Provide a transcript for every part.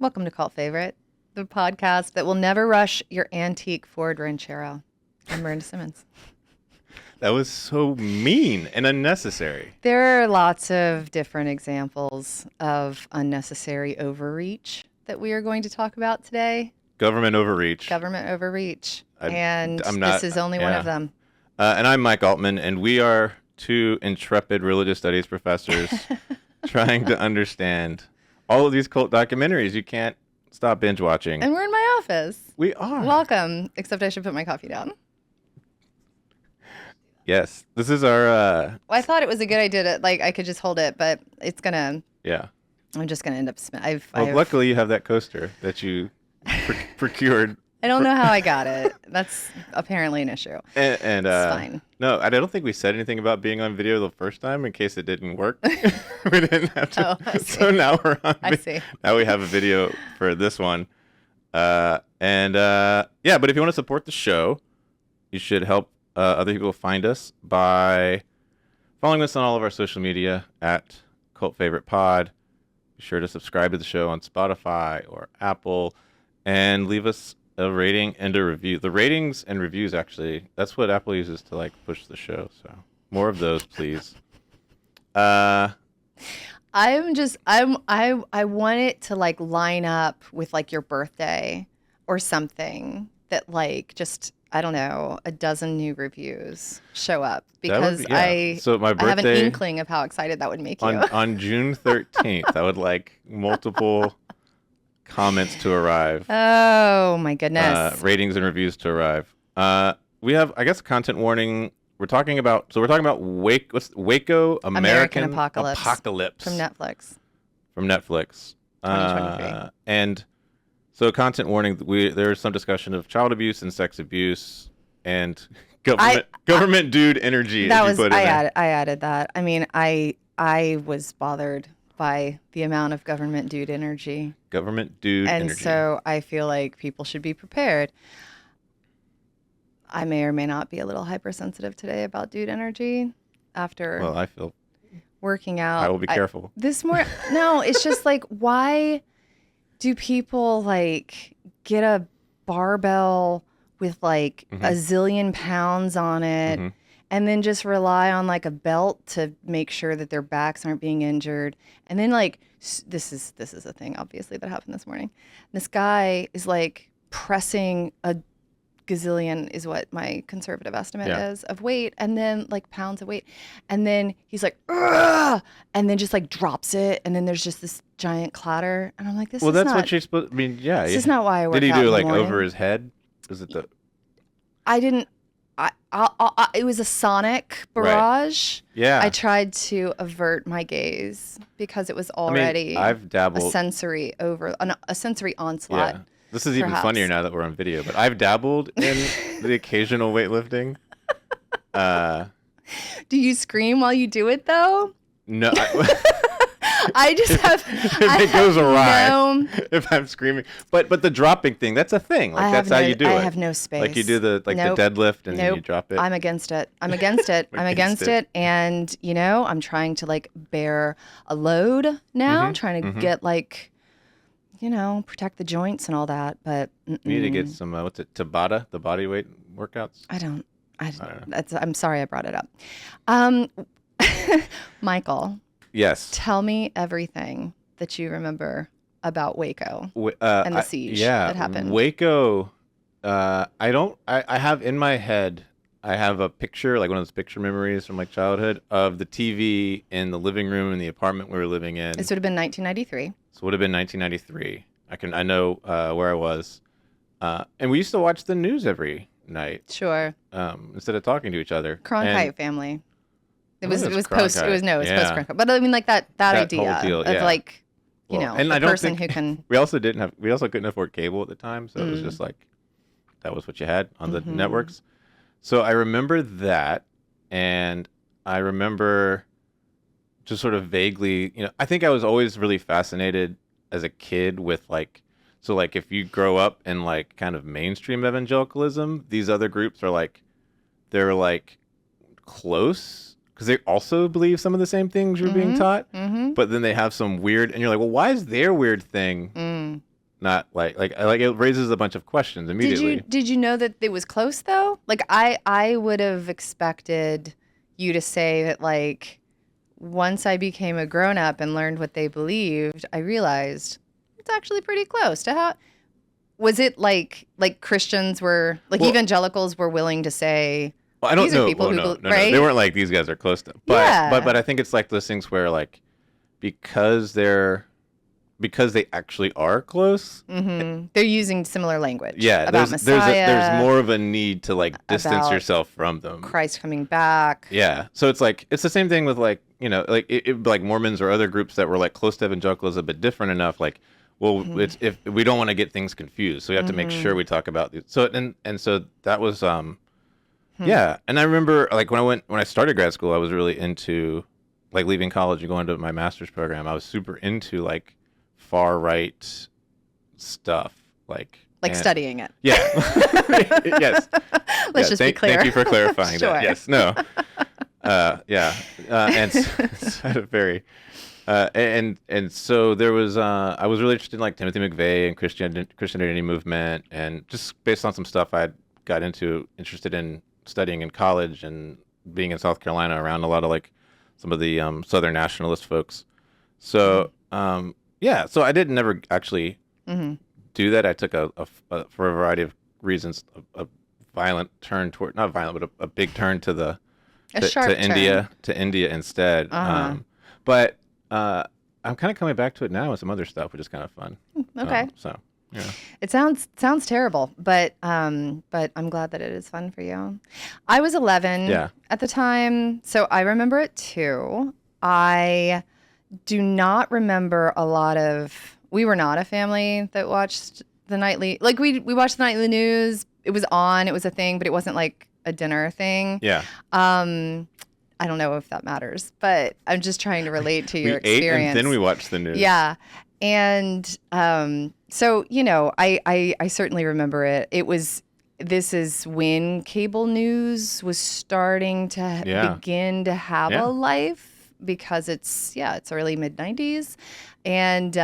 Welcome to Cult Favorite, the podcast that will never rush your antique Ford Ranchero. I'm Merinda Simmons. That was so mean and unnecessary. There are lots of different examples of unnecessary overreach that we are going to talk about today. Government overreach. Government overreach. I'm not, this is only one of them. And I'm Mike Altman, and we are two intrepid religious studies professors trying to understand all of these cult documentaries. You can't stop binge watching. And we're in my office. We are. Welcome. Except I should put my coffee down. Yes. This is our... Well, I thought it was a good idea to, I could just hold it, but it's going to... Yeah. I'm just going to end up... Luckily you have that coaster that you procured. I don't know how I got it. That's apparently an issue. And it's fine. No, I don't think we said anything about being on video the first time in case it didn't work. We didn't have to. Oh, I see. So now we're on. I see. Now we have a video for this one. But if you want to support the show, you should help other people find us by following us on all of our social media at Cult Favorite Pod. Be sure to subscribe to the show on Spotify or Apple and leave us a rating and a review. The ratings and reviews, actually, that's what Apple uses to push the show. So more of those, please. I want it to line up with your birthday or something that I don't know, a dozen new reviews show up because So my birthday, I have an inkling of how excited that would make you. On June 13th, I would like multiple comments to arrive. Oh my goodness. Ratings and reviews to arrive. We have, I guess, a content warning. We're talking about Waco American Apocalypse from Netlflix. From Netlflix. 2023. And so, content warning. There's some discussion of child abuse and sex abuse and government dude energy. I added that. I mean, I was bothered by the amount of government dude energy. Government dude energy. And so I feel like people should be prepared. I may or may not be a little hypersensitive today about dude energy after I feel working out. I will be careful. No, it's just why do people get a barbell with a zillion pounds on it and then just rely on a belt to make sure that their backs aren't being injured? And then this is a thing obviously that happened this morning. This guy is pressing a gazillion is what my conservative estimate is of weight, and then pounds of weight, and then he's "Ugh!" and then just drops it, and then there's just this giant clatter, and I'm this is that's not, what you're supposed. I mean, yeah. This is not why I work out. Did he do in the morning. over his head? Is it the? I didn't. It was a sonic barrage. Right. Yeah. I tried to avert my gaze because it was already I've dabbled a sensory onslaught. Yeah. This is even funnier now that we're on video, but I've dabbled in the occasional weightlifting. Do you scream while you do it, though? No. I just have... It goes awry if I'm screaming. But the dropping thing, that's a thing. That's how you do it. I have no space. You do the deadlift and then you drop it. I'm against it. I'm against it. And, I'm trying to, bear a load now. Trying to get, protect the joints and all that, but you need to get some Tabata, the body weight workouts. I don't know. I'm sorry I brought it up. Michael. Yes. Tell me everything that you remember about Waco and the siege that happened. Waco. I have in my head. I have a picture, one of those picture memories from childhood of the TV in the living room in the apartment we were living in. This would have been 1993. So it would have been 1993. I know where I was, and we used to watch the news every night. Sure. Instead of talking to each other. Cronkite family. It was post Cronkite. But I mean that idea whole deal, of and the I don't person think, who can. We also couldn't afford cable at the time, so it was just that was what you had on the networks. So I remember that, and I remember just sort of vaguely, I think I was always really fascinated as a kid with if you grow up in kind of mainstream evangelicalism, these other groups are they're close because they also believe some of the same things you're being taught, but then they have some weird, and you're well, why is their weird thing not like it raises a bunch of questions immediately. Did you know that it was close though? Like I would have expected you to say that like once I became a grown up and learned what they believed, I realized it's actually pretty close to how. Was it like Christians were like evangelicals were willing to say? Well, I don't these know. Are people who No, right? they weren't like these guys are close to. But I think it's like those things where like because they actually are close. Mm-hmm. They're using similar language. Yeah, about Messiah, there's more of a need to like distance yourself from them. Christ coming back. Yeah, so it's like it's the same thing with like like like Mormons or other groups that were like close to evangelicals a bit different enough. Like, well, it's if we don't want to get things confused, so we have to make sure we talk about these. So and so that was yeah, and I remember like when I started grad school, I was really into like leaving college and going to my master's program. I was super into like far right stuff, like studying it. Yeah. Yes. Let's just be clear. Thank you for clarifying Sure. that. Yes. No. Yeah. And it's had a very and so there was I was really interested in like Timothy McVeigh and Christianity movement, and just based on some stuff I got interested in studying in college and being in South Carolina around a lot of like some of the Southern nationalist folks. So yeah, so I did never actually do that. I took for a variety of reasons a violent turn toward, not violent, but a big turn to India instead. But I'm kind of coming back to it now with some other stuff, which is kind of fun. Okay. So yeah, it sounds terrible, but I'm glad that it is fun for you. I was 11 at the time, so I remember it too. I do not remember a lot of. We were not a family that watched the nightly. Like we watched the nightly news. It was on. It was a thing, but it wasn't like a dinner thing. Yeah. I don't know if that matters, but I'm just trying to relate to your experience. We ate and then we watched the news. Yeah, and so I certainly remember it. This is when cable news was starting to begin to have a life, because it's early mid-90s, and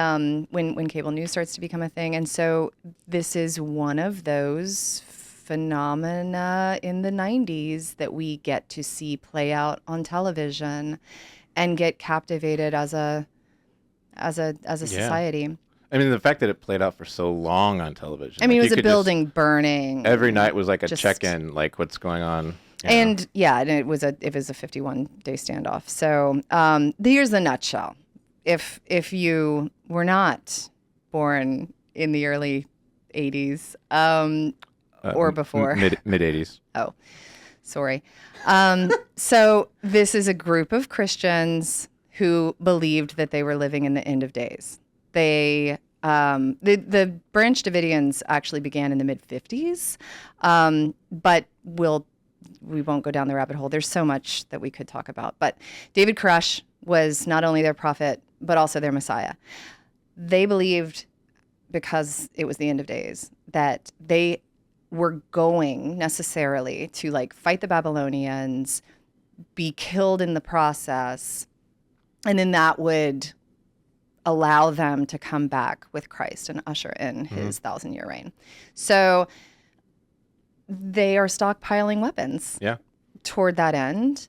when cable news starts to become a thing. And so this is one of those phenomena in the 90s that we get to see play out on television and get captivated as a society. I mean, the fact that it played out for so long on television. I mean, it was a building burning. Every night was like a check-in, like what's going on. And and it was a 51-day standoff. So here's the nutshell. If you were not born in the early 80s or before. Mid-80s. Oh, sorry. So this is a group of Christians who believed that they were living in the end of days. They the Branch Davidians actually began in the mid-50s, but we won't go down the rabbit hole. There's so much that we could talk about. But David Koresh was not only their prophet, but also their Messiah. They believed, because it was the end of days, that they were going necessarily to like fight the Babylonians, be killed in the process, and then that would allow them to come back with Christ and usher in his 1,000-year reign. So they are stockpiling weapons toward that end.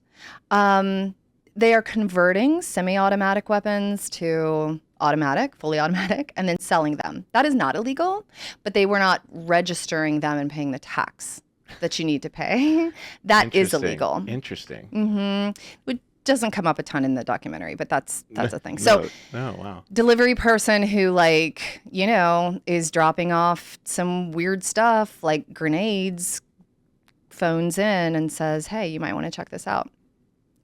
They are converting semi-automatic weapons to automatic, fully automatic, and then selling them. That is not illegal, but they were not registering them and paying the tax that you need to pay. That is illegal. Interesting. Mm-hmm. It doesn't come up a ton in the documentary, but that's a thing. So, wow. Delivery person who is dropping off some weird stuff like grenades, phones in and says, "Hey, you might want to check this out."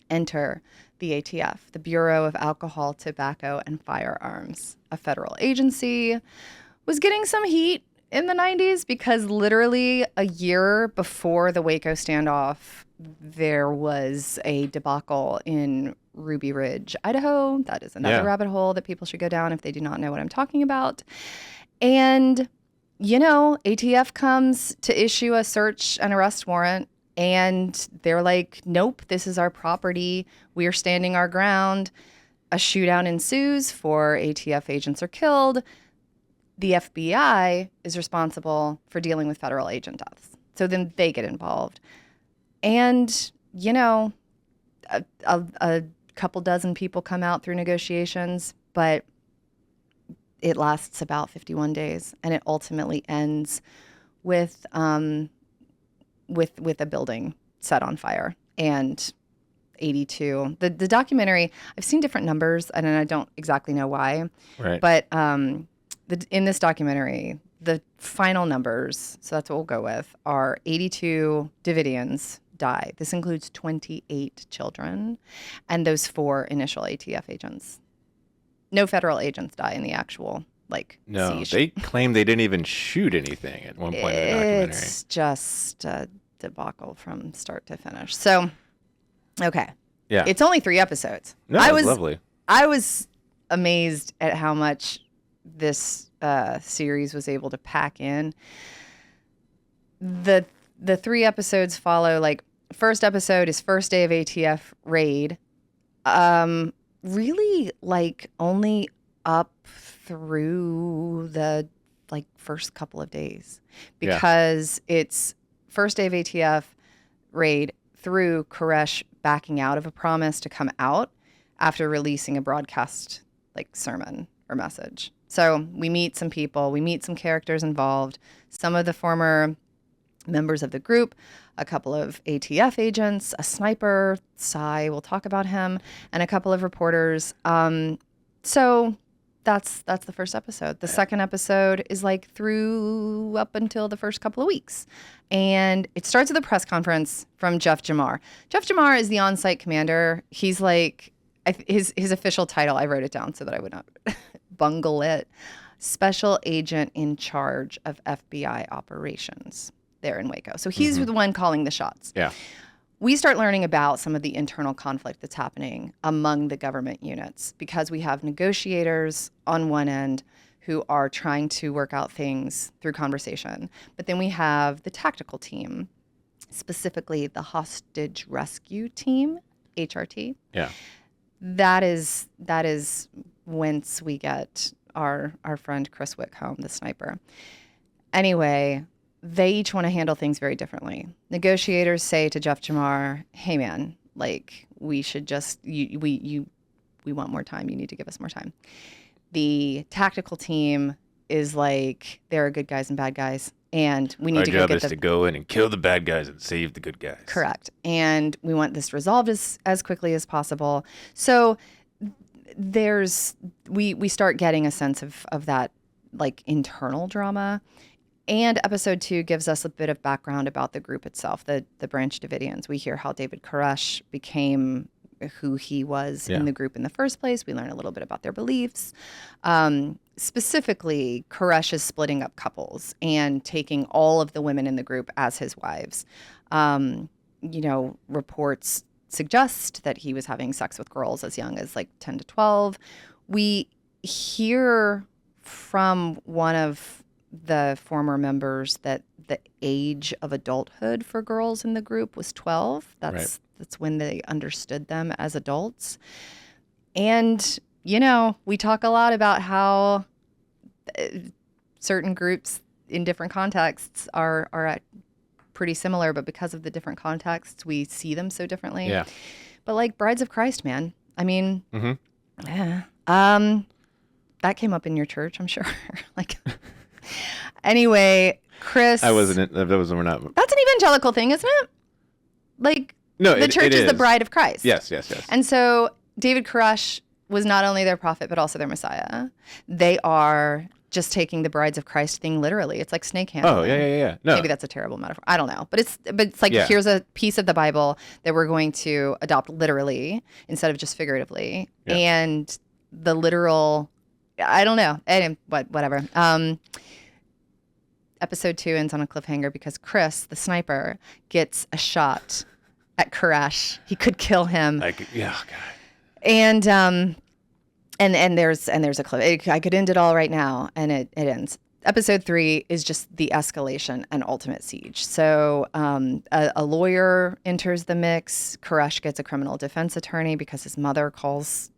Enter the ATF, the Bureau of Alcohol, Tobacco, and Firearms, a federal agency, was getting some heat in the 90s because literally a year before the Waco standoff, there was a debacle in Ruby Ridge, Idaho. That is another rabbit hole that people should go down if they do not know what I'm talking about. And, ATF comes to issue a search and arrest warrant. And they're like, nope, this is our property. We are standing our ground. A shootout ensues. 4 ATF agents are killed. the FBI is responsible for dealing with federal agent deaths. So then they get involved. And, you know, a couple dozen people come out through negotiations, but it lasts about 51 days, and it ultimately ends with a building set on fire and 82. The documentary, I've seen different numbers, and I don't exactly know why. Right. But in this documentary, the final numbers, so that's what we'll go with, are 82 Davidians die. This includes 28 children and those 4 initial ATF agents. No federal agents die in the actual siege. They claim they didn't even shoot anything at one point in the documentary. It's just a debacle from start to finish. So, okay. Yeah. It's only 3 episodes. No, it was lovely. I was amazed at how much this series was able to pack in. The 3 episodes follow, first episode is first day of ATF raid. Really, only up through the first couple of days, because it's first day of ATF raid through Koresh backing out of a promise to come out after releasing a broadcast sermon or message. So we meet some people, we meet some characters involved, some of the former members of the group, a couple of ATF agents, a sniper, Cy, we'll talk about him, and a couple of reporters. So that's the first episode. The second episode is through up until the first couple of weeks. And it starts with a press conference from Jeff Jamar. Jeff Jamar is the on-site commander. He's his official title, I wrote it down so that I would not bungle it, Special Agent in Charge of FBI Operations there in Waco. So he's the one calling the shots. Yeah. We start learning about some of the internal conflict that's happening among the government units, because we have negotiators on one end who are trying to work out things through conversation. But then we have the tactical team, specifically the hostage rescue team, HRT. Yeah. That is whence we get our friend Chris Whitcomb, the sniper. Anyway, they each want to handle things very differently. Negotiators say to Jeff Jamar, "Hey man, we should just we want more time. You need to give us more time." The tactical team is there are good guys and bad guys, and we need to go get Our job is to go in and kill the bad guys and save the good guys. Correct. And we want this resolved as quickly as possible. So we start getting a sense of that internal drama. And episode 2 gives us a bit of background about the group itself, the Branch Davidians. We hear how David Koresh became who he was in the group in the first place. We learn a little bit about their beliefs. Specifically, Koresh is splitting up couples and taking all of the women in the group as his wives. Reports suggest that he was having sex with girls as young as 10 to 12. We hear from one of the former members that the age of adulthood for girls in the group was 12. That's when they understood them as adults. And, we talk a lot about how certain groups in different contexts are pretty similar, but because of the different contexts, we see them so differently. Yeah. But Brides of Christ, man. I mean, yeah. That came up in your church, I'm sure. Anyway, Chris. We're not. That's an evangelical thing, isn't it? No, the church is the bride of Christ. Yes. And so David Koresh was not only their prophet, but also their Messiah. They are just taking the brides of Christ thing literally. It's like snake handling. Oh, yeah. No. Maybe that's a terrible metaphor. I don't know. But it's here's a piece of the Bible that we're going to adopt literally instead of just figuratively. Yeah. And the literal, I don't know. Whatever. Episode 2 ends on a cliffhanger because Chris, the sniper, gets a shot at Koresh. He could kill him. God. And there's a cliff. I could end it all right now, and it ends. Episode 3 is just the escalation and ultimate siege. So a lawyer enters the mix. Koresh gets a criminal defense attorney because his mother calls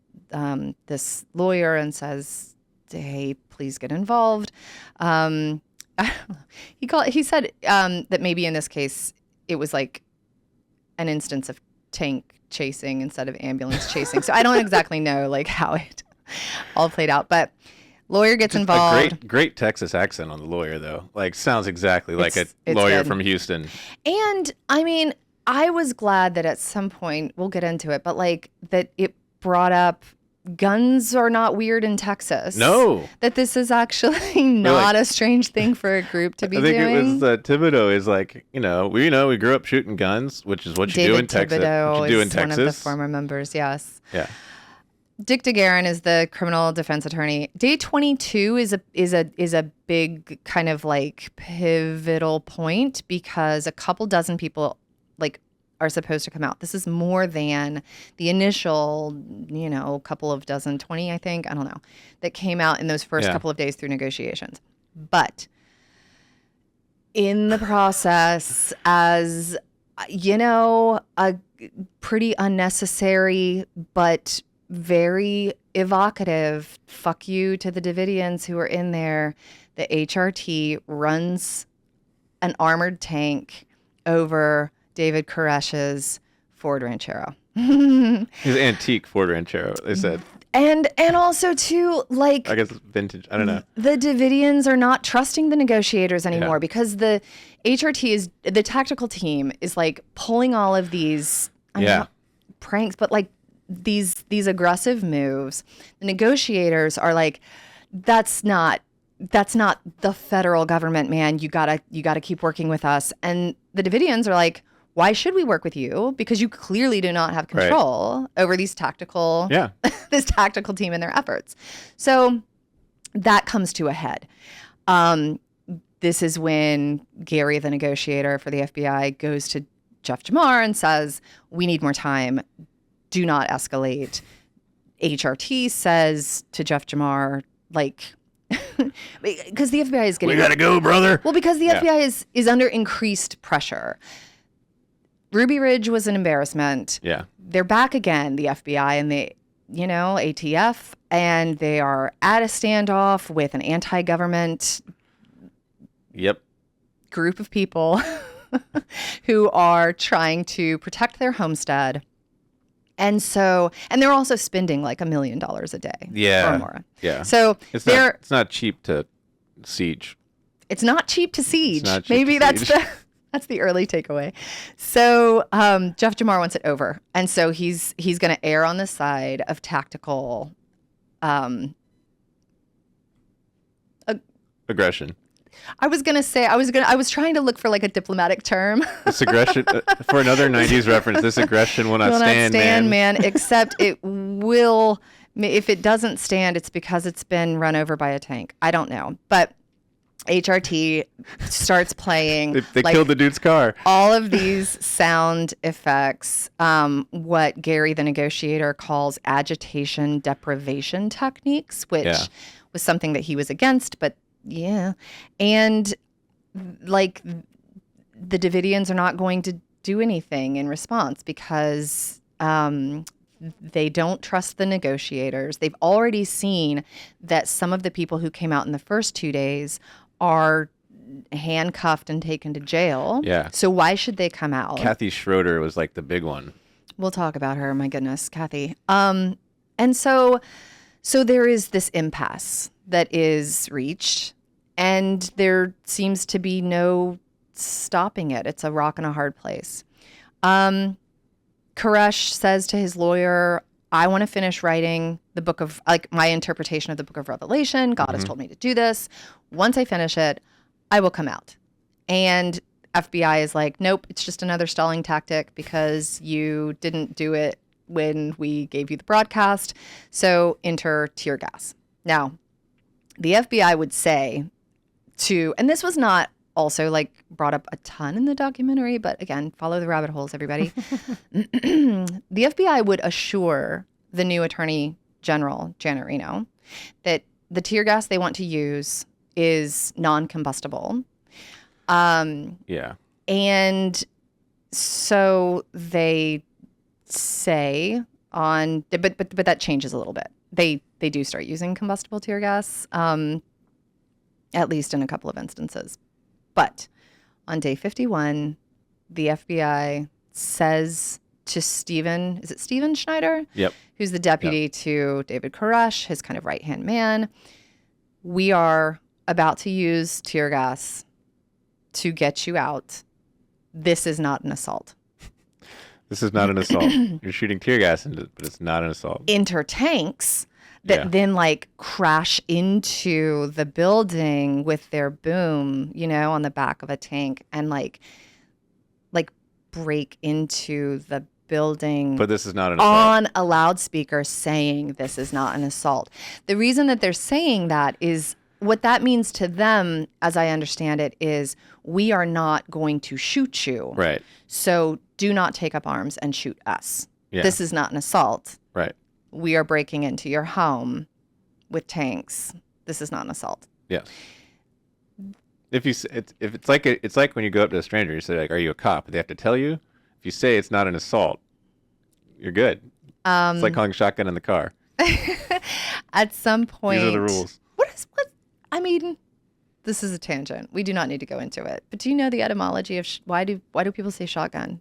this lawyer and says, hey, please get involved. He said that maybe in this case it was like an instance of tank chasing instead of ambulance chasing. So I don't exactly know like how it all played out, but lawyer gets Just involved. A great Texas accent on the lawyer, though. Like, sounds exactly like a lawyer from Houston. And I mean, I was glad that at some point, we'll get into it, but like that it brought up guns are not weird in Texas. No. That this is actually not a strange thing for a group to be doing. I think it was Thibodeau is like, we grew up shooting guns, which is what you do in Texas. Thibodeau is one of the former members, yes. Yeah. Dick DeGuerin is the criminal defense attorney. Day 22 is a big kind of like pivotal point because a couple dozen people like are supposed to come out. This is more than the initial, couple of dozen, 20, I think, I don't know, that came out in those first couple of days through negotiations. But in the process, as a pretty unnecessary but very evocative fuck you to the Davidians who are in there, the HRT runs an armored tank over David Koresh's Ford Ranchero. His antique Ford Ranchero, they said. And also too, like, I guess vintage. I don't know. The Davidians are not trusting the negotiators anymore because the HRT is the tactical team is like pulling all of these pranks, but like these aggressive moves. The negotiators are like, that's not the federal government, man. You gotta keep working with us. And the Davidians are like, why should we work with you? Because you clearly do not have control over these tactical, this tactical team and their efforts. So that comes to a head. This is when Gary, the negotiator for the FBI, goes to Jeff Jamar and says, we need more time. Do not escalate. HRT says to Jeff Jamar, like, because the FBI is getting... We gotta go, brother. Well, because the FBI is under increased pressure. Ruby Ridge was an embarrassment. Yeah. They're back again, the FBI and the, ATF, and they are at a standoff with an anti-government group of people who are trying to protect their homestead. And they're also spending like $1 million a day or more. Yeah. So it's not cheap to siege. It's not cheap to siege. Maybe that's the early takeaway. So Jeff Jamar wants it over. And so he's going to err on the side of tactical aggression. I was trying to look for like a diplomatic term. This aggression, for another 90s reference, this aggression will not stand, man. Except it will, if it doesn't stand, it's because it's been run over by a tank. I don't know. But HRT starts playing. They killed the dude's car. All of these sound effects, what Gary, the negotiator, calls agitation deprivation techniques, which was something that he was against, but and like the Davidians are not going to do anything in response because they don't trust the negotiators. They've already seen that some of the people who came out in the first 2 days are handcuffed and taken to jail. Yeah. So why should they come out? Kathy Schroeder was like the big one. We'll talk about her. My goodness, Kathy. And so there is this impasse that is reached, and there seems to be no stopping it. It's a rock and a hard place. Koresh says to his lawyer, I want to finish writing the book of, like, my interpretation of the book of Revelation. God has told me to do this. Once I finish it, I will come out. And FBI is like, nope, it's just another stalling tactic because you didn't do it when we gave you the broadcast. So enter tear gas. Now, the FBI would say and this was not also like brought up a ton in the documentary, but again, follow the rabbit holes, everybody. The FBI would assure the new Attorney General, Janet Reno, that the tear gas they want to use is non-combustible. And so they say but that changes a little bit. they do start using combustible tear gas, at least in a couple of instances. But on day 51, the FBI says to Stephen, is it Stephen Schneider? Yep. Who's the deputy to David Koresh, his kind of right-hand man. We are about to use tear gas to get you out. This is not an assault. This is not an assault. You're shooting tear gas into it, but it's not an assault. Enter tanks that then like crash into the building with their boom, on the back of a tank and like break into the building. But this is not an assault. On a loudspeaker saying this is not an assault. The reason that they're saying that is what that means to them, as I understand it, is we are not going to shoot you. Right. So do not take up arms and shoot us. Yeah. This is not an assault. Right. We are breaking into your home with tanks. This is not an assault. Yeah. If it's like when you go up to a stranger, you say like, "Are you a cop?" They have to tell you. If you say it's not an assault, you're good. It's like calling shotgun in the car. At some point, these are the rules. What? I mean, this is a tangent. We do not need to go into it. But do you know the etymology of why do people say shotgun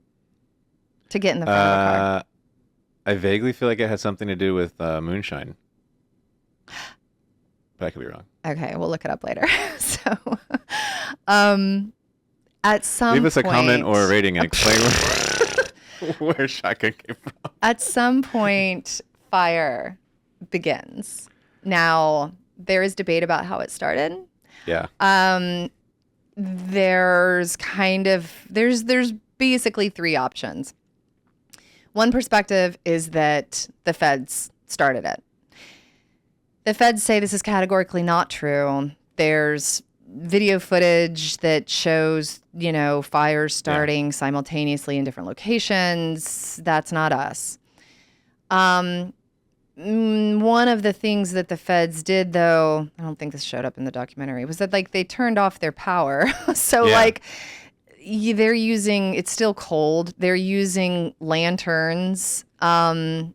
to get in the front of a car? I vaguely feel like it has something to do with moonshine. But I could be wrong. Okay, we'll look it up later. So, at some leave us a point, comment or a rating and explain where shotgun came from. At some point, fire begins. Now, there is debate about how it started. Yeah. There's basically three options. One perspective is that the feds started it. The feds say this is categorically not true. There's video footage that shows, fires starting simultaneously in different locations. That's not us. One of the things that the feds did, though, I don't think this showed up in the documentary, was that they turned off their power. So they're using, it's still cold. They're using lanterns, and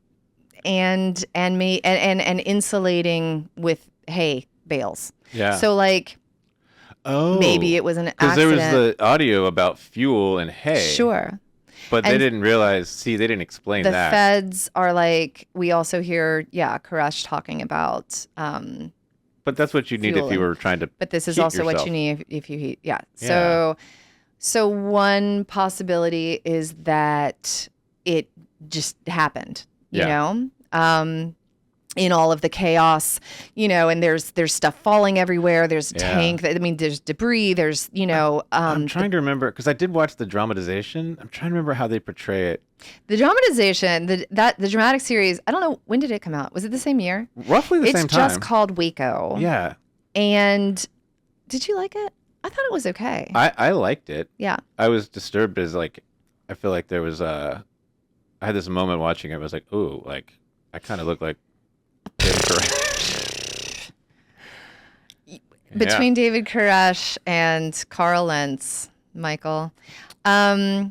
insulating with hay bales. Yeah. So maybe it was an accident. Because there was the audio about fuel and hay. Sure. But they didn't realize, they didn't explain that. The feds are we also hear, Koresh talking about. But that's what you need if you were trying to. But this is also what you need if you heat. Yeah. So one possibility is that it just happened, you know, in all of the chaos, and there's stuff falling everywhere. There's a tank. There's debris. There's, I'm trying to remember, because I did watch the dramatization. I'm trying to remember how they portray it. The dramatization, the dramatic series, I don't know, when did it come out? Was it the same year? Roughly the same time. It's just called Waco. Yeah. And did you like it? I thought it was okay. I liked it. Yeah. I was disturbed I feel like there was I had this moment watching it. I was like, ooh, I kind of look like David Koresh. Between David Koresh and Carl Lentz, Michael, that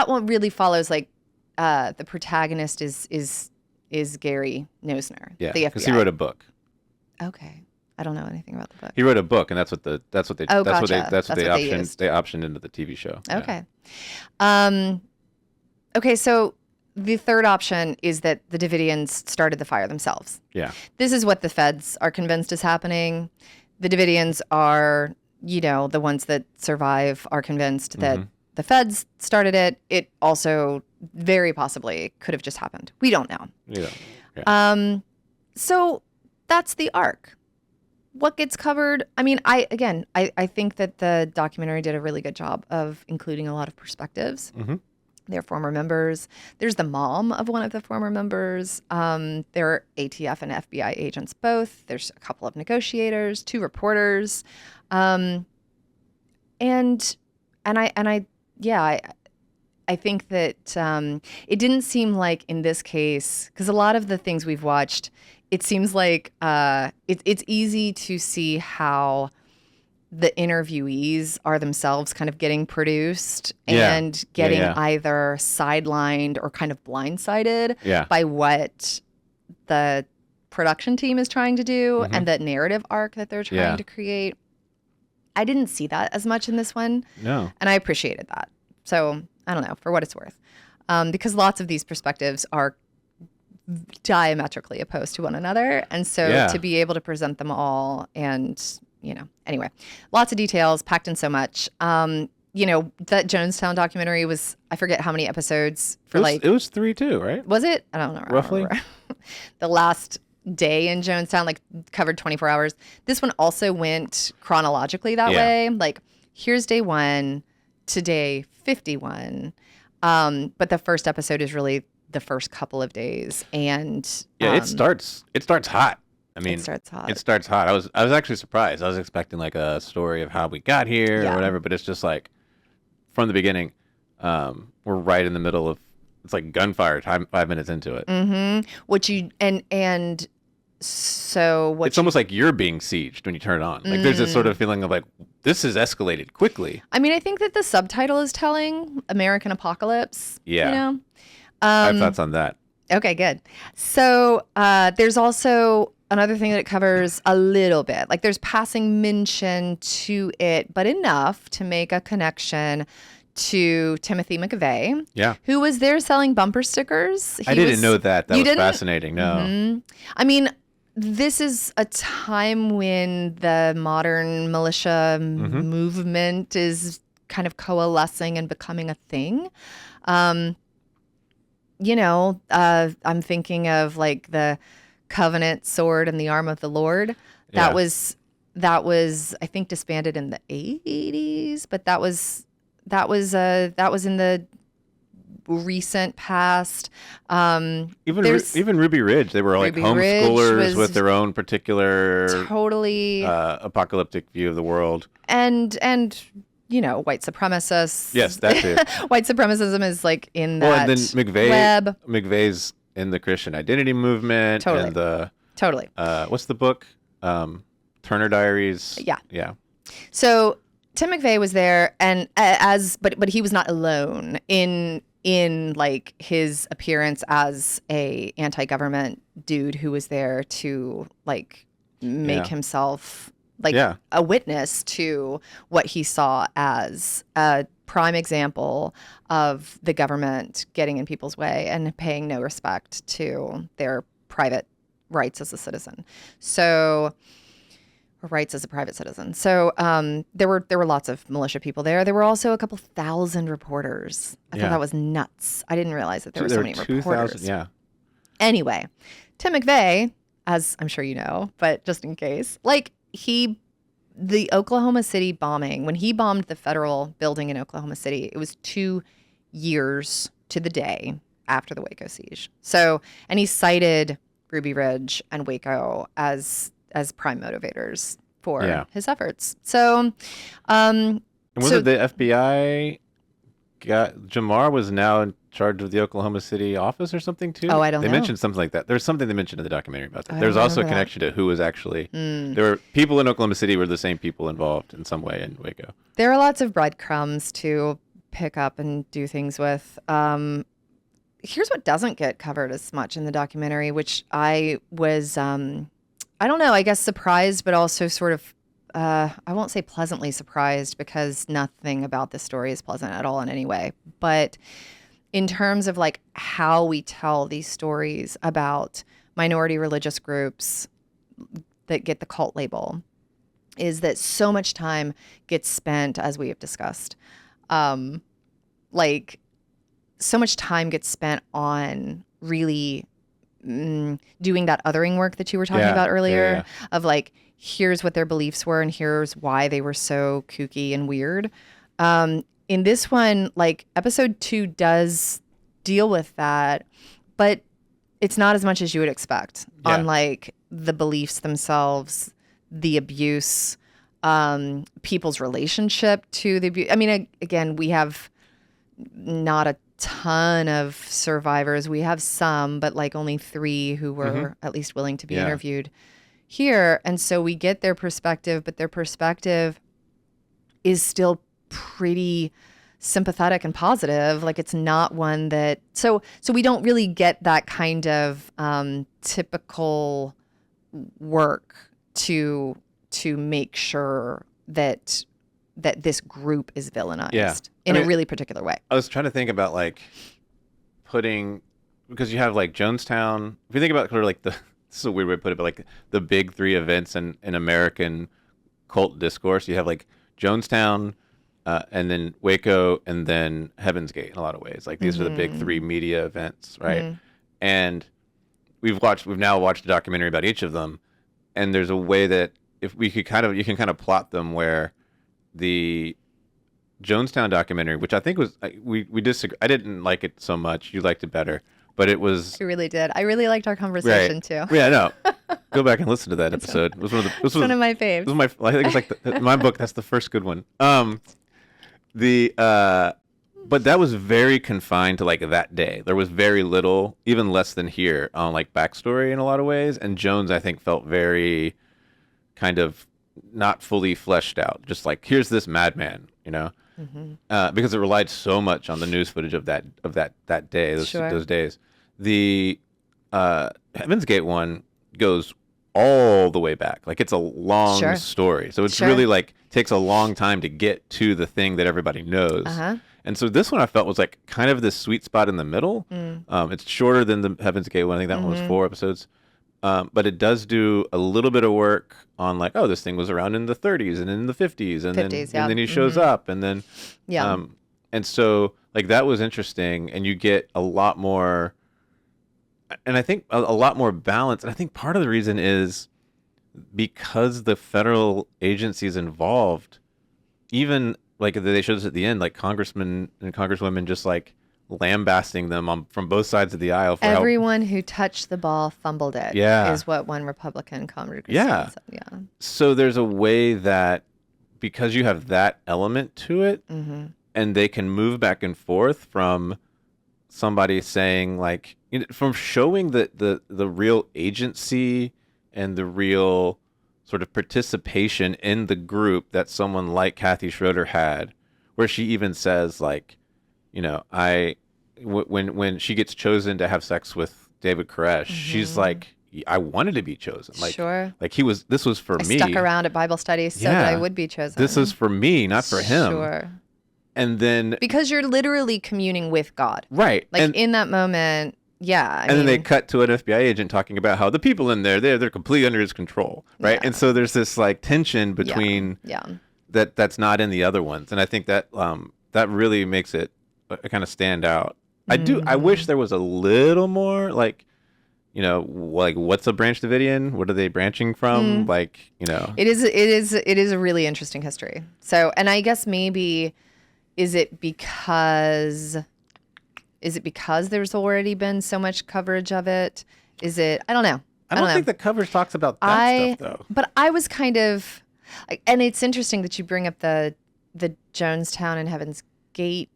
one really follows the protagonist is Gary Nosner. Yeah, the FBI. Because he wrote a book. Okay. I don't know anything about the book. He wrote a book, and that's what they used. They optioned into the TV show. Okay. Yeah. Okay, so the third option is that the Davidians started the fire themselves. Yeah. This is what the feds are convinced is happening. The Davidians are, the ones that survive are convinced that the feds started it. It also very possibly could have just happened. We don't know. Yeah. So that's the arc. What gets covered? I think that the documentary did a really good job of including a lot of perspectives. Mm-hmm. They're former members. There's the mom of one of the former members. There are ATF and FBI agents both. There's a couple of negotiators, 2 reporters. I think that it didn't seem like in this case, because a lot of the things we've watched, it seems like it's easy to see how the interviewees are themselves kind of getting produced and getting either sidelined or kind of blindsided by what the production team is trying to do and the narrative arc that they're trying to create. I didn't see that as much in this one. No. And I appreciated that. So I don't know, for what it's worth. Because lots of these perspectives are diametrically opposed to one another. And so to be able to present them all and, anyway, lots of details packed in so much. That Jonestown documentary was, I forget how many episodes it was 3 too, right? Was it? I don't know. Roughly. The last day in Jonestown, covered 24 hours. This one also went chronologically that way. Here's day 1 to day 51. But the first episode is really the first couple of days. And it starts hot. I mean, it starts hot. It starts hot. I was actually surprised. I was expecting a story of how we got here or whatever, but it's just from the beginning, we're right in the middle of, it's like gunfire time 5 minutes into it. Mm-hmm. It's almost like you're being sieged when you turn it on. There's this sort of feeling of this has escalated quickly. I mean, I think that the subtitle is telling, American Apocalypse. Yeah. I have thoughts on that. Okay, good. So there's also another thing that it covers a little bit. There's passing mention to it, but enough to make a connection to Timothy McVeigh, who was there selling bumper stickers. I didn't know that. That was fascinating. No. Mm-hmm. I mean, this is a time when the modern militia movement is kind of coalescing and becoming a thing. I'm thinking of the Covenant sword and the arm of the Lord. That was I think disbanded in the 80s, but that was in the recent past. Even Ruby Ridge, they were homeschoolers with their own particular totally apocalyptic view of the world. And white supremacists. Yes, that too. White supremacism is in that and then web. McVeigh's in the Christian identity movement. Totally. And the what's the book? Turner Diaries. Yeah. So Tim McVeigh was there, and but he was not alone in his appearance as a anti-government dude who was there to make himself a witness to what he saw as a prime example of the government getting in people's way and paying no respect to their private rights as a citizen. So, or rights as a private citizen. So there were lots of militia people there. There were also a couple thousand reporters. I thought that was nuts. I didn't realize that there were so many reporters. Yeah. Anyway, Tim McVeigh, as I'm sure you know, but just in case, the Oklahoma City bombing, when he bombed the federal building in Oklahoma City, it was 2 years to the day after the Waco siege. So, and he cited Ruby Ridge and Waco as prime motivators for his efforts. So, and was it the FBI? Jamar was now in charge of the Oklahoma City office or something too? Oh, I don't know. They mentioned something like that. There's something they mentioned in the documentary about that. There's also a connection to who was actually, there were people in Oklahoma City were the same people involved in some way in Waco. There are lots of breadcrumbs to pick up and do things with. Here's what doesn't get covered as much in the documentary, which I was, I don't know, I guess surprised, but also sort of, I won't say pleasantly surprised because nothing about this story is pleasant at all in any way. But in terms of how we tell these stories about minority religious groups that get the cult label is that so much time gets spent, as we have discussed, so much time gets spent on really doing that othering work that you were talking about earlier of here's what their beliefs were and here's why they were so kooky and weird. In this one, episode 2 does deal with that, but it's not as much as you would expect on the beliefs themselves, the abuse, people's relationship to the abuse. I mean, again, we have not a ton of survivors. We have some, but only 3 who were at least willing to be interviewed here. And so we get their perspective, but their perspective is still pretty sympathetic and positive. Like it's not one that so we don't really get that kind of typical work to make sure that this group is villainized in a really particular way. I was trying to think about like putting, because you have like Jonestown. If you think about sort of like this is a weird way to put it, but like the big three events in American cult discourse, you have like Jonestown, and then Waco, and then Heaven's Gate in a lot of ways. Like these are the big three media events, right? And we've now watched a documentary about each of them, and there's a way that if we could you can kind of plot them where the Jonestown documentary, which I think was we disagree. I didn't like it so much. You liked it better, but it was. I really did. I really liked our conversation too. Yeah, no. Go back and listen to that episode. It was one of the. One of my faves. I think it's like my book. That's the first good one. But that was very confined to like that day. There was very little, even less than here, on like backstory in a lot of ways. And Jones, I think, felt very kind of not fully fleshed out. Just like, here's this madman, you know, because it relied so much on the news footage of that day, those days. The Heaven's Gate one goes all the way back. Like it's a long story. So it's really like takes a long time to get to the thing that everybody knows. And so this one I felt was like kind of this sweet spot in the middle. It's shorter than the Heaven's Gate one. I think that one was 4 episodes. But it does do a little bit of work on like, oh, this thing was around in the 30s and in the 50s. And then he shows up. And then, and so like that was interesting. And you get a lot more, and I think a lot more balance. And I think part of the reason is because the federal agencies involved, even like they showed this at the end, like congressmen and congresswomen just like lambasting them from both sides of the aisle. For everyone who touched the ball fumbled it. Is what one Republican congressman said. Yeah. So there's a way that because you have that element to it, and they can move back and forth from somebody saying like, from showing the real agency and the real sort of participation in the group that someone like Kathy Schroeder had, where she even says like, you know, when she gets chosen to have sex with David Koresh, she's like, I wanted to be chosen. Like, like this was for me. I stuck around at Bible studies so that I would be chosen. This is for me, not for him. And then because you're literally communing with God, right? Like in that moment. Yeah. Then they cut to an FBI agent talking about how the people in there, they're completely under his control. Right. And so there's this like tension between that's not in the other ones. And I think that that really makes it kind of stand out. I wish there was a little more like, you know, like what's a Branch Davidian? What are they branching from? Like, you know, it is a really interesting history. So, and I guess maybe is it because there's already been so much coverage of it? Is it? I don't know. I don't think the coverage talks about that stuff, though. But I was kind of, and it's interesting that you bring up the Jonestown and Heaven's Gate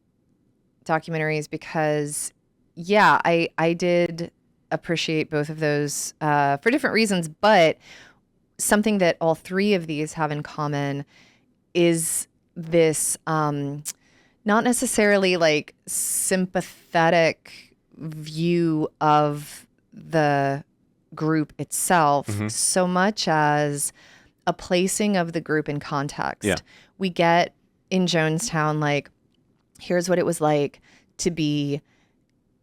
documentaries because, yeah, I did appreciate both of those for different reasons. But something that all three of these have in common is this. Not necessarily like sympathetic view of the group itself so much as a placing of the group in context. We get in Jonestown, like, here's what it was like to be,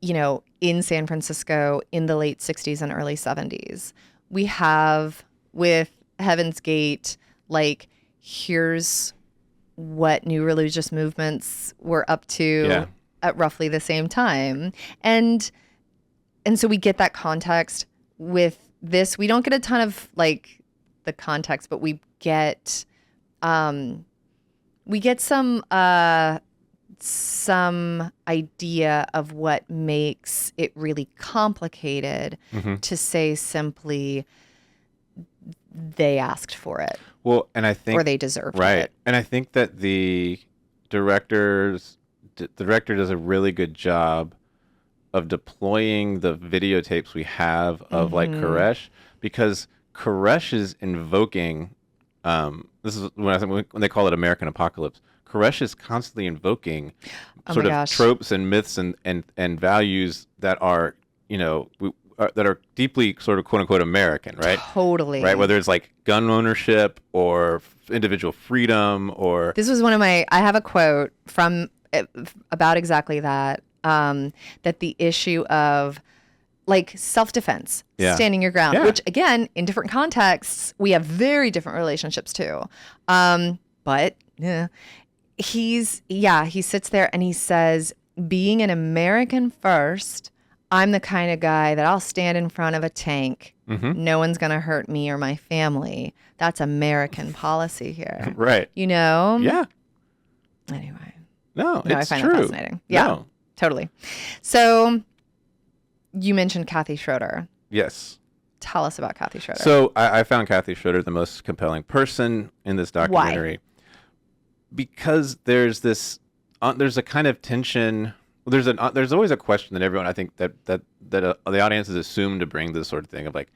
you know, in San Francisco in the late 60s and early 70s. We have with Heaven's Gate, like, here's what new religious movements were up to at roughly the same time. And so we get that context. With this, we don't get a ton of like the context, but we get some idea of what makes it really complicated to say simply they asked for it. Well, and I think, or they deserve it. And I think that the director does a really good job of deploying the videotapes we have of like Koresh, because Koresh is invoking this is when they call it American apocalypse. Koresh is constantly invoking sort of tropes and myths and values that are, that are deeply sort of quote unquote American, right? Totally. Right. Whether it's like gun ownership or individual freedom or. This was I have a quote from about exactly that, that the issue of like self-defense, standing your ground, which again, in different contexts, we have very different relationships too. But he sits there and he says, being an American first, I'm the kind of guy that I'll stand in front of a tank. Mm-hmm. No one's going to hurt me or my family. That's American policy here. Right. Yeah. Anyway. No, it's I find true. that fascinating. Yeah, no. Totally. So you mentioned Kathy Schroeder. Yes. Tell us about Kathy Schroeder. So I found Kathy Schroeder the most compelling person in this documentary. Why? Because there's there's a kind of tension. There's always a question that everyone, I think that the audience is assumed to bring this sort of thing of like,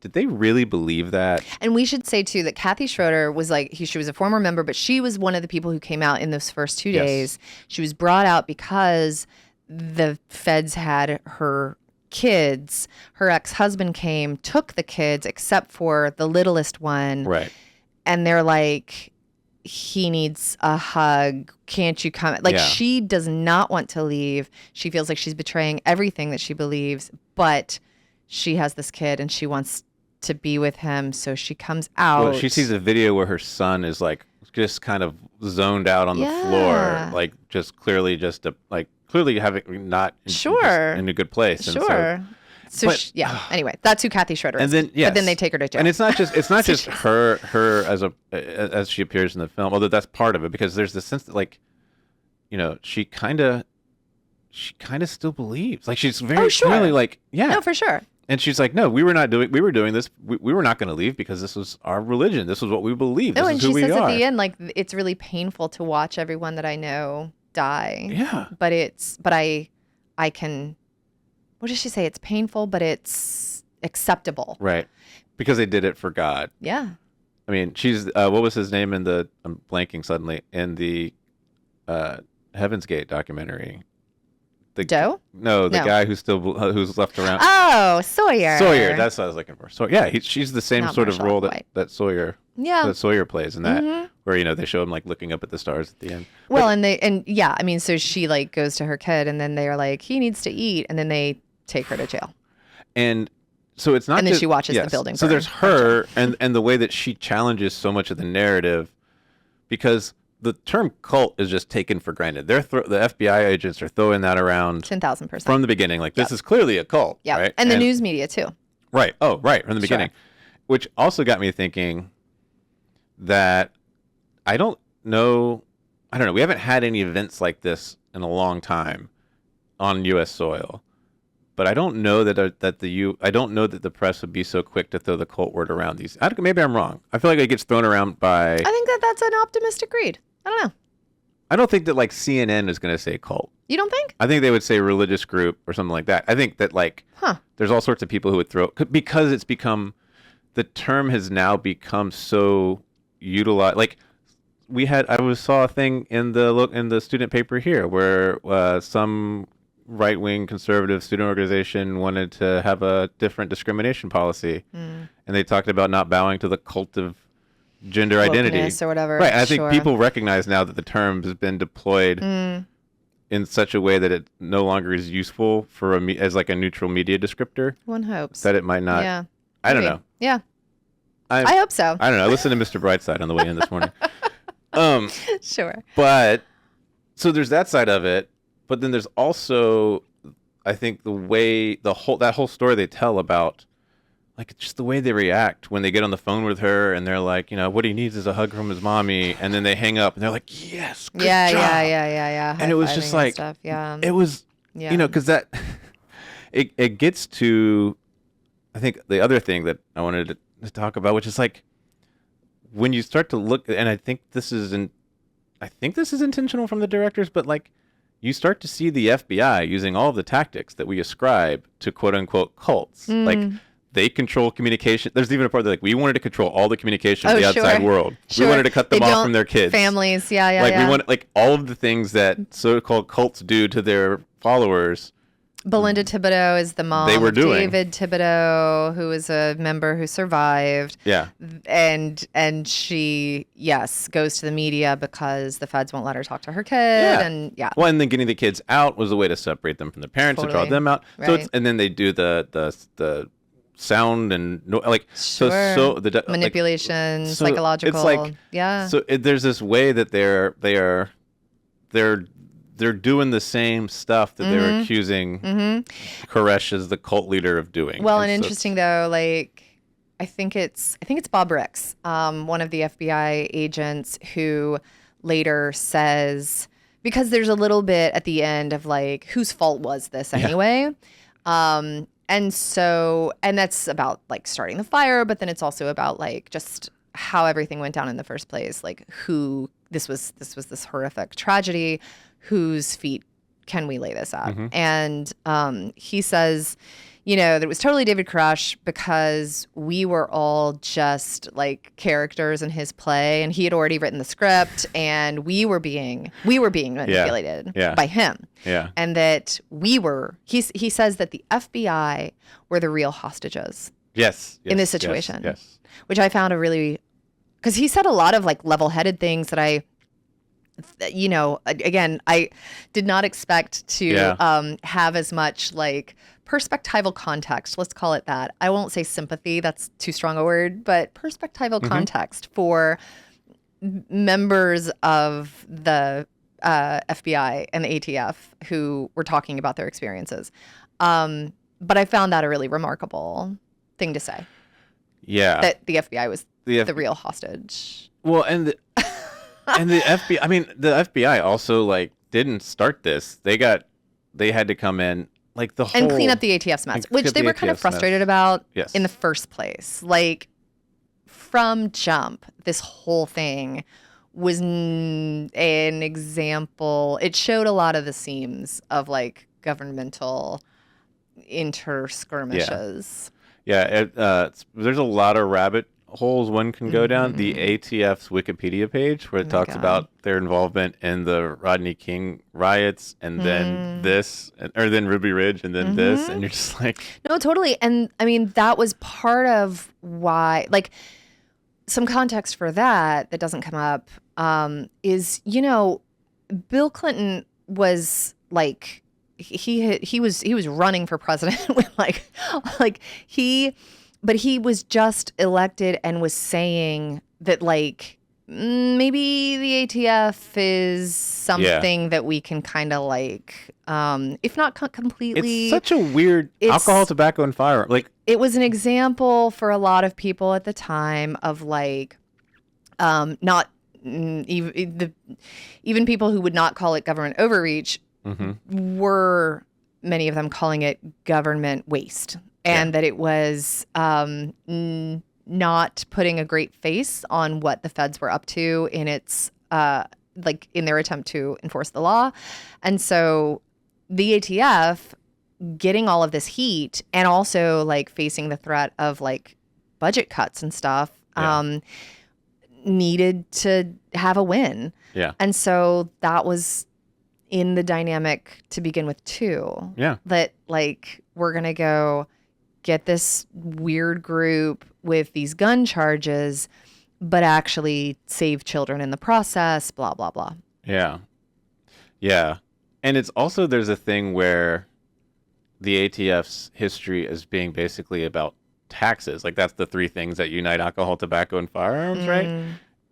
did they really believe that? And we should say too that Kathy Schroeder was she was a former member, but she was one of the people who came out in those first 2 days. She was brought out because the feds had her kids. Her ex-husband came, took the kids, except for the littlest one. Right. And they're like, he needs a hug. Can't you come? Like, she does not want to leave. She feels like she's betraying everything that she believes, but she has this kid and she wants to be with him. So she comes out. Well, she sees a video where her son is like just kind of zoned out on the floor, like just clearly having not in a good place. And anyway, that's who Kathy Schroeder is. And then but then they take her to jail. And it's not just her as she appears in the film, although that's part of it, because there's this sense that like, she kind of still believes, like she's very clearly like, no, for sure. And she's like, no, we were doing this. We were not going to leave because this was our religion. This was what we believe. This is who we are. And she says at the end, like, it's really painful to watch everyone that I know die. Yeah. But I can, what does she say? It's painful, but it's acceptable. Right. Because they did it for God. Yeah. I mean, she's, what was his name I'm blanking suddenly, in the Heaven's Gate documentary? Joe? No, the guy who's left around. Oh, Sawyer. Sawyer, that's what I was looking for. So yeah, she's the same Not sort of Marshall role that Sawyer plays in that, where they show him like looking up at the stars at the end. Well, so she like goes to her kid, and then they're like, he needs to eat, and then they take her to jail. And so it's not. And then she watches the building. So there's her and the way that she challenges so much of the narrative, because the term cult is just taken for granted. The FBI agents are throwing that around 10,000% from the beginning. Like, this is clearly a cult. Yeah, right? And the news media too. Right. Oh, right. From the beginning, which also got me thinking that I don't know. We haven't had any events like this in a long time on U.S. soil. But I don't know that the press would be so quick to throw the cult word around these. Maybe I'm wrong. I feel like it gets thrown around by. I think that's an optimistic read. I don't know. I don't think that like CNN is going to say cult. You don't think? I think they would say religious group or something like that. I think that like there's all sorts of people who would throw, because it's become, the term has now become so utilized. Like I saw a thing in the student paper here where some right-wing conservative student organization wanted to have a different discrimination policy, and they talked about not bowing to the cult of gender identity or whatever. Right. And I think people recognize now that the term has been deployed in such a way that it no longer is useful as like a neutral media descriptor. One hopes that it might not. Yeah. I don't know. Yeah. I hope so. I don't know. I listened to Mr. Brightside on the way in this morning. Sure. But so there's that side of it. But then there's also, I think, the way that whole story they tell about, like, just the way they react when they get on the phone with her and they're like, what he needs is a hug from his mommy, and then they hang up and they're like, yes, good job. Yeah. And it was just like, it was, because that it gets to, I think, the other thing that I wanted to talk about, which is like, when you start to look, and I think this is intentional from the directors, but like, you start to see the FBI using all of the tactics that we ascribe to quote unquote cults. Like, they control communication. There's even a part that like we wanted to control all the communication of the outside world. Sure. We wanted to cut them off from their kids, families. Yeah. Like we want like all of the things that so-called cults do to their followers. Belinda Thibodeau is the mom. They were doing. David Thibodeau, who was a member who survived. Yeah. And she, yes, goes to the media because the feds won't let her talk to her kid. Yeah. And yeah. Well, and then getting the kids out was a way to separate them from their parents, to draw them out. Right. So it's, and then they do the sound and like sure. so the manipulation, like, psychological. It's like So there's this way that they're doing the same stuff that they're accusing Koresh as the cult leader of doing. Well, and interesting though, like I think it's Bob Ricks, one of the FBI agents, who later says, because there's a little bit at the end of like, whose fault was this anyway? Yeah. And that's about like starting the fire, but then it's also about like just how everything went down in the first place, like who this was this horrific tragedy. Whose feet can we lay this at? And he says, that it was totally David Koresh because we were all just like characters in his play, and he had already written the script, and we were being manipulated by him. Yeah. And that he says that the FBI were the real hostages. Yes. In this situation. Yes. Which I found because he said a lot of like level-headed things that again, I did not expect to have as much like perspectival context. Let's call it that. I won't say sympathy. That's too strong a word, but perspectival context for members of the FBI and the ATF who were talking about their experiences. But I found that a really remarkable thing to say. Yeah. That the FBI was the real hostage. Well, and the FBI, I mean, the FBI also like didn't start this. They had to come in like the whole and clean up the ATF's mess, which they were kind of frustrated about in the first place. Like from jump, this whole thing was an example. It showed a lot of the seams of like governmental skirmishes. Yeah, there's a lot of rabbit holes one can go down. The ATF's Wikipedia page, where it talks about their involvement in the Rodney King riots, and then then Ruby Ridge, and then this, and you're just like, no, totally. And I mean, that was part of why, like, some context for that doesn't come up is, Bill Clinton was like, he was running for president with but he was just elected and was saying that like maybe the ATF is something that we can kind of like, if not completely. It's such a weird alcohol, tobacco, and firearm. Like it was an example for a lot of people at the time of like, not even people who would not call it government overreach were many of them calling it government waste. And that it was not putting a great face on what the feds were up to in its in their attempt to enforce the law. And so the ATF getting all of this heat and also like facing the threat of like budget cuts and stuff needed to have a win. Yeah. And so that was in the dynamic to begin with too. Yeah. That like we're going to go get this weird group with these gun charges, but actually save children in the process, blah, blah, blah. Yeah. Yeah. And it's also, there's a thing where the ATF's history is being basically about taxes. Like that's the three things that unite alcohol, tobacco, and firearms, right?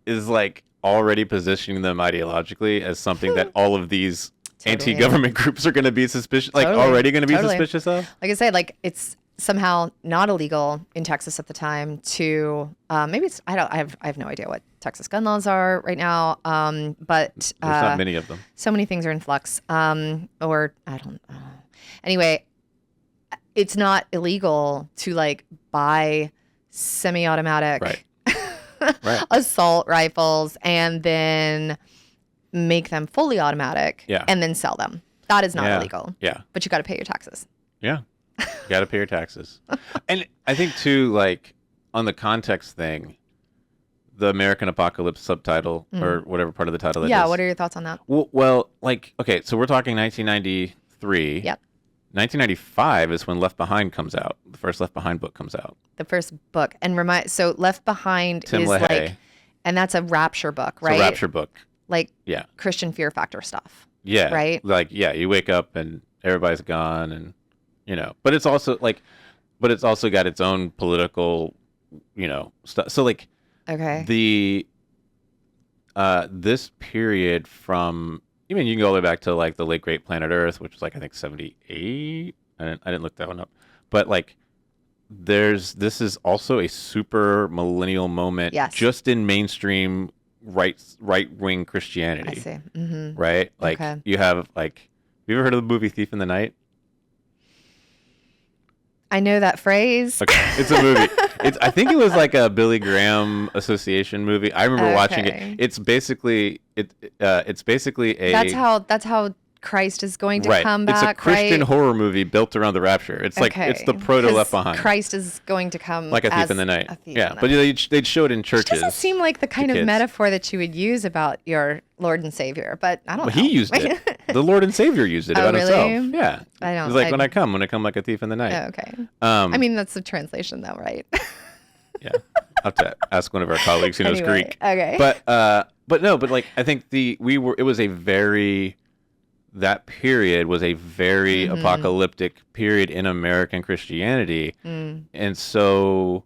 Is like already positioning them ideologically as something that all of these anti-government groups are going to be suspicious, like already going to be suspicious of. Like I said, like it's somehow not illegal in Texas at the time to maybe it's I have no idea what Texas gun laws are right now, but there's not many of them. So many things are in flux, or I don't know. Anyway, it's not illegal to like buy semi-automatic assault rifles and then make them fully automatic and then sell them. That is not illegal. Yeah, but you got to pay your taxes. Yeah. You got to pay your taxes. And I think too, like on the context thing, the American Apocalypse subtitle or whatever part of the title that is. Yeah, what are your thoughts on that? Well, like, okay, so we're talking 1993. Yep. 1995 is when Left Behind comes out. The first Left Behind book comes out. The first book. And so Left Behind Tim is LaHaye. like, and that's a rapture book, right? It's a rapture book. Like Yeah. Christian fear factor stuff. Yeah. Right? Like, yeah, you wake up and everybody's gone and, but it's also got its own political, stuff. So like, Okay. This period from, you can go all the way back to like the late great planet Earth, which was like I think 78. I didn't look that one up, but like this is also a super millennial moment, Yes. just in mainstream right wing Christianity. I see. Mm-hmm. Right, like Okay. you have like, have you ever heard of the movie Thief in the Night? I know that phrase. Okay, it's a movie. I think it was like a Billy Graham association movie. I remember watching it. It's basically a That's how Christ is going to right. come back. It's a Christian right? horror movie built around the rapture. It's like it's the proto 'Cause Left Behind. Christ is going to come like a thief as in the night. a thief Yeah, in the but night. they'd show it in Which churches. doesn't seem like the kind of kids. metaphor that you would use about your Lord and Savior, but I don't know. He used it. The Lord and Savior used it Oh, about really? himself. Yeah. I don't. It's like when I come like a thief in the night. Oh, okay. I I mean, that's the translation, though, right? yeah. I'll have to ask one of our colleagues who knows Anyway, Greek. okay. But like I think that period was a very apocalyptic period in American Christianity. And so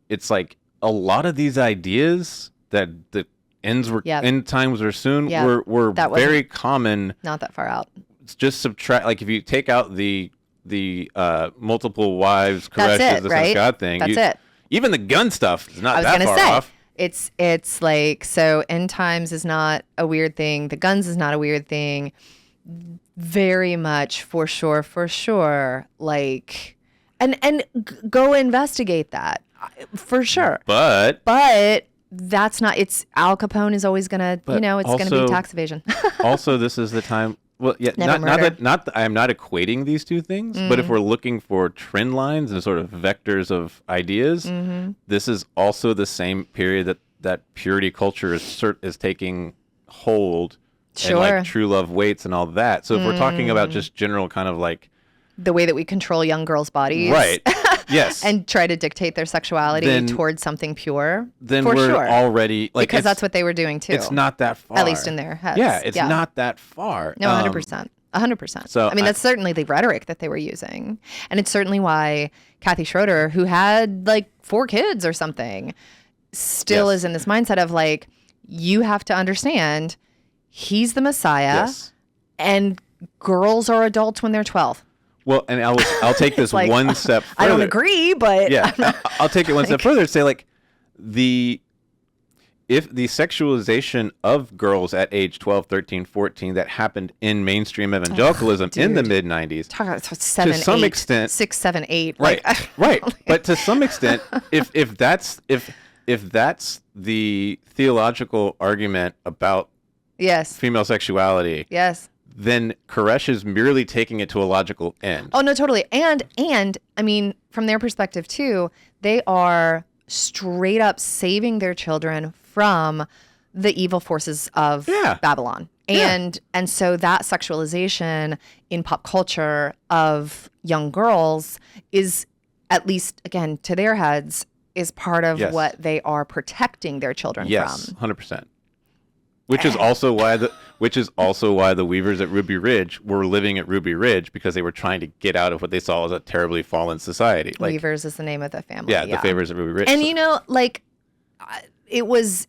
it's like a lot of these ideas that the end times were soon were very common. Not that far out. It's just subtract, like if you take out the multiple wives, That's caresses, it, the right? Son of God thing. That's it. Even the gun stuff is not I was that gonna far say off. it's like, so end times is not a weird thing. The guns is not a weird thing. Very much for sure. Like, and go investigate that for sure. But that's not. It's Al Capone is always gonna. But it's gonna be also- tax evasion. Also, this is the time. Well, yeah, Never murder. not that I'm not equating these two things, but if we're looking for trend lines and sort of vectors of ideas, this is also the same period that purity culture is taking hold, Sure. and like true love waits and all that. So if we're talking about just general kind of like The way that we control young girls' bodies, right, yes, and try to dictate their sexuality Then- towards something pure. then for we're sure. already like Because it's- that's what they were doing too. it's not that far, at least in their heads. Yeah, it's not that far. No, 100%. 100%. So I mean, I- that's certainly the rhetoric that they were using. And it's certainly why Kathy Schroeder, who had like 4 kids or something, still Yes. is in this mindset of like, you have to understand he's the Messiah Yes. and girls are adults when they're 12. Well, and I'll take this Like, one step further. I don't agree, but Yeah, I'll take it one step further and say like if the sexualization of girls at age 12, 13, 14 that happened in mainstream evangelicalism in the mid 90s, talk about 7, to some 8, extent, 6, 7, 8. right, Like, right. But to some extent, if that's the theological argument about yes. female sexuality, Yes. then Koresh is merely taking it to a logical end. Oh no, totally. And I mean, from their perspective too, they are straight up saving their children from the evil forces of Babylon. And so that sexualization in pop culture of young girls is, at least again to their heads, is part of what they are protecting their children Yes, from. 100%. Which is also why the Weavers at Ruby Ridge were living at Ruby Ridge, because they were trying to get out of what they saw as a terribly fallen society. Like, Weavers is the name of the family. yeah, the Favors at Ruby Ridge. And like it was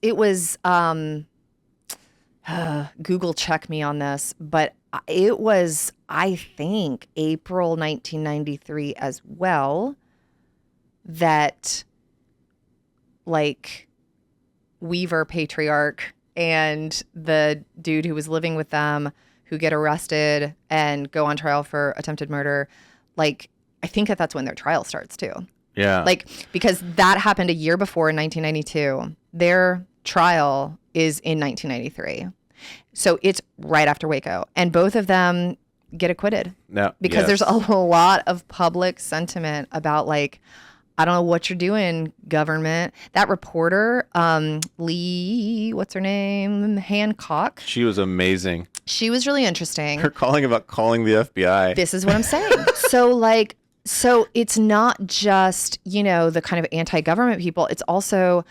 Google check me on this, but it was, I think, April 1993 as well, that like Weaver patriarch and the dude who was living with them, who get arrested and go on trial for attempted murder, like I think that's when their trial starts too. Yeah. Like, because that happened a year before in 1992. Their trial is in 1993. So it's right after Waco. And both of them get acquitted. No, because there's a lot of public sentiment about like, I don't know what you're doing, government. That reporter, Lee, what's her name? Hancock. She was amazing. She was really interesting. Her calling the FBI. This is what I'm saying. So it's not just, the kind of anti-government people. It's also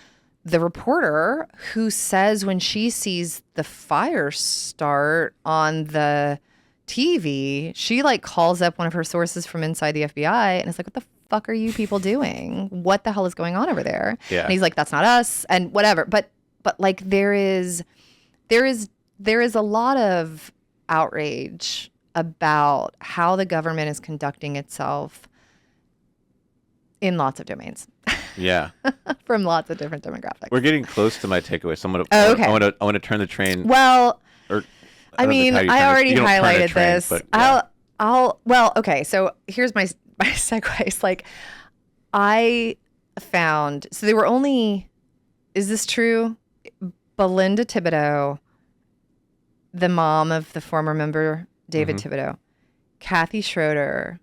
the reporter who says when she sees the fire start on the TV, she like calls up one of her sources from inside the FBI and is like, what the fuck are you people doing? What the hell is going on over there? Yeah. And he's like, that's not us and whatever. But like there is a lot of outrage about how the government is conducting itself in lots of domains. Yeah. From lots of different demographics. We're getting close to my takeaway. So okay. I want to turn the train. Well, I already you don't turn a highlighted train, this. But, yeah. Okay. So here's my segues. Like, I found, so there were only, is this true? Belinda Thibodeau, the mom of the former member David Thibodeau, Kathy Schroeder,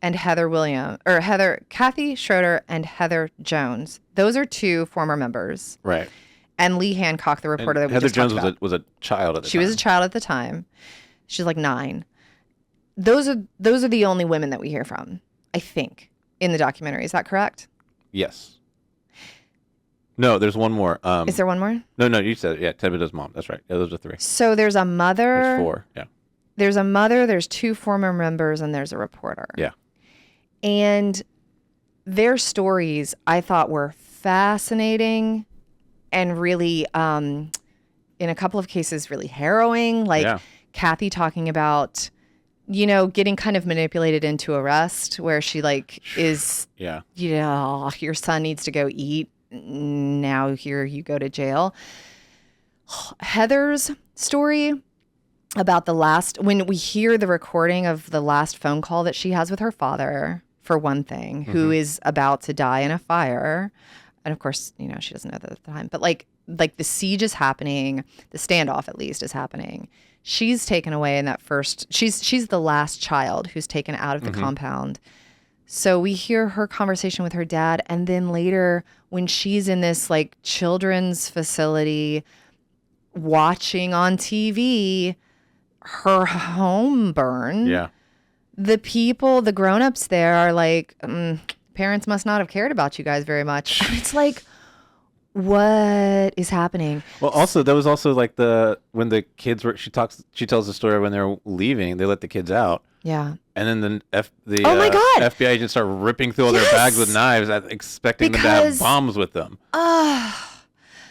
and Kathy Schroeder and Heather Jones. Those are 2 former members. Right. And Lee Hancock, the reporter that we just talked about. Heather Jones was a child at the time. She was a child at the time. She's like 9. Those are the only women that we hear from, I think, in the documentary. Is that correct? Yes. No, there's one more. Is there one more? No, you said it. Yeah, Thibodeau's mom. That's right. Yeah, those are 3. So there's a mother. There's 4, yeah. There's a mother, there's 2 former members, and there's a reporter. Yeah. And their stories, I thought, were fascinating and really, in a couple of cases, really harrowing. Like Kathy talking about, getting kind of manipulated into arrest, where she like is, your son needs to go eat. Now here you go to jail. Heather's story about when we hear the recording of the last phone call that she has with her father, for one thing, who is about to die in a fire. And of course, she doesn't know that at the time, but like the siege is happening, the standoff at least is happening. She's taken away in that first, she's the last child who's taken out of the compound. So we hear her conversation with her dad. And then later when she's in this like children's facility watching on TV, her home burn. Yeah. The grown-ups there are like, parents must not have cared about you guys very much. And it's like, what is happening? Well, also, there was also like when the kids were, she tells the story when they're leaving, they let the kids out. Yeah. And then the oh my God. FBI agents start ripping through all their bags with knives, expecting them to have bombs with them.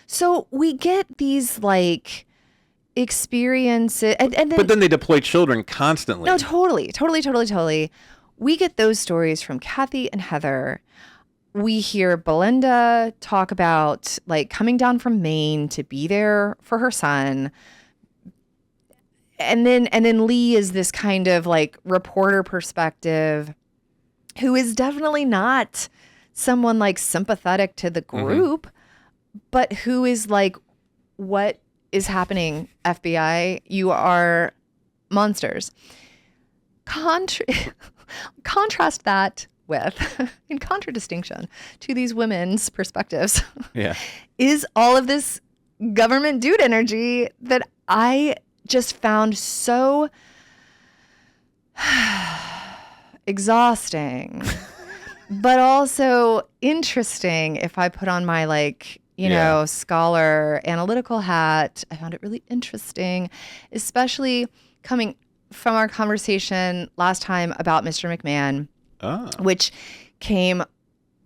So we get these like experiences, and then, but then they deploy children constantly. No, totally. We get those stories from Kathy and Heather. We hear Belinda talk about like coming down from Maine to be there for her son. And then Lee is this kind of like reporter perspective, who is definitely not someone like sympathetic to the group, but who is like, what is happening, FBI? You are monsters. Contrast that with, in contradistinction to these women's perspectives, is all of this government dude energy that I just found so exhausting, but also interesting. If I put on my scholar analytical hat, I found it really interesting, especially coming from our conversation last time about Mr. McMahon, which came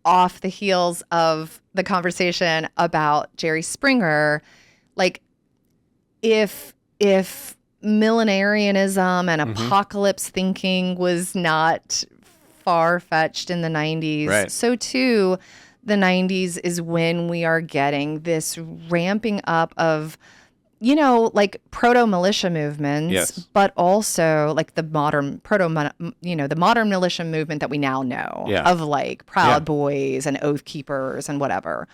off the heels of the conversation about Jerry Springer. Like, if millenarianism and apocalypse thinking was not far-fetched in the 90s, right, so too the 90s is when we are getting this ramping up of, proto-militia movements, but also like the modern the modern militia movement that we now know of like Proud Boys and Oath Keepers and whatever.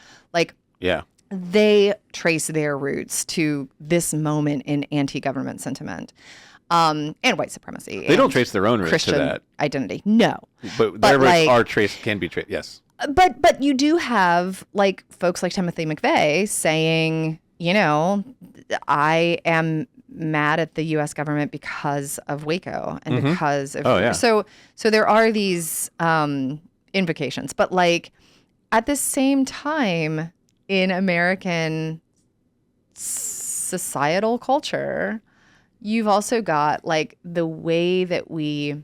They trace their roots to this moment in anti-government sentiment. and white supremacy. They don't trace their own roots Christian to that identity. No, but their roots are traced, can be traced. Yes, but you do have like folks like Timothy McVeigh saying, you know, I am mad at the U.S. government because of Waco and because of so there are these invocations, but like at the same time in American societal culture, you've also got like the way that we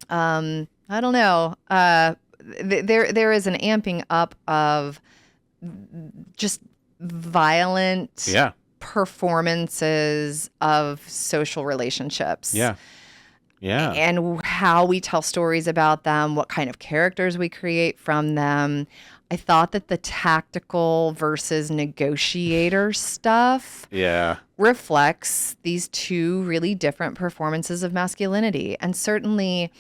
I don't know, there is an amping up of just violent performances of social relationships. Yeah. And how we tell stories about them, what kind of characters we create from them. I thought that the tactical versus negotiator stuff reflects these two really different performances of masculinity. And certainly,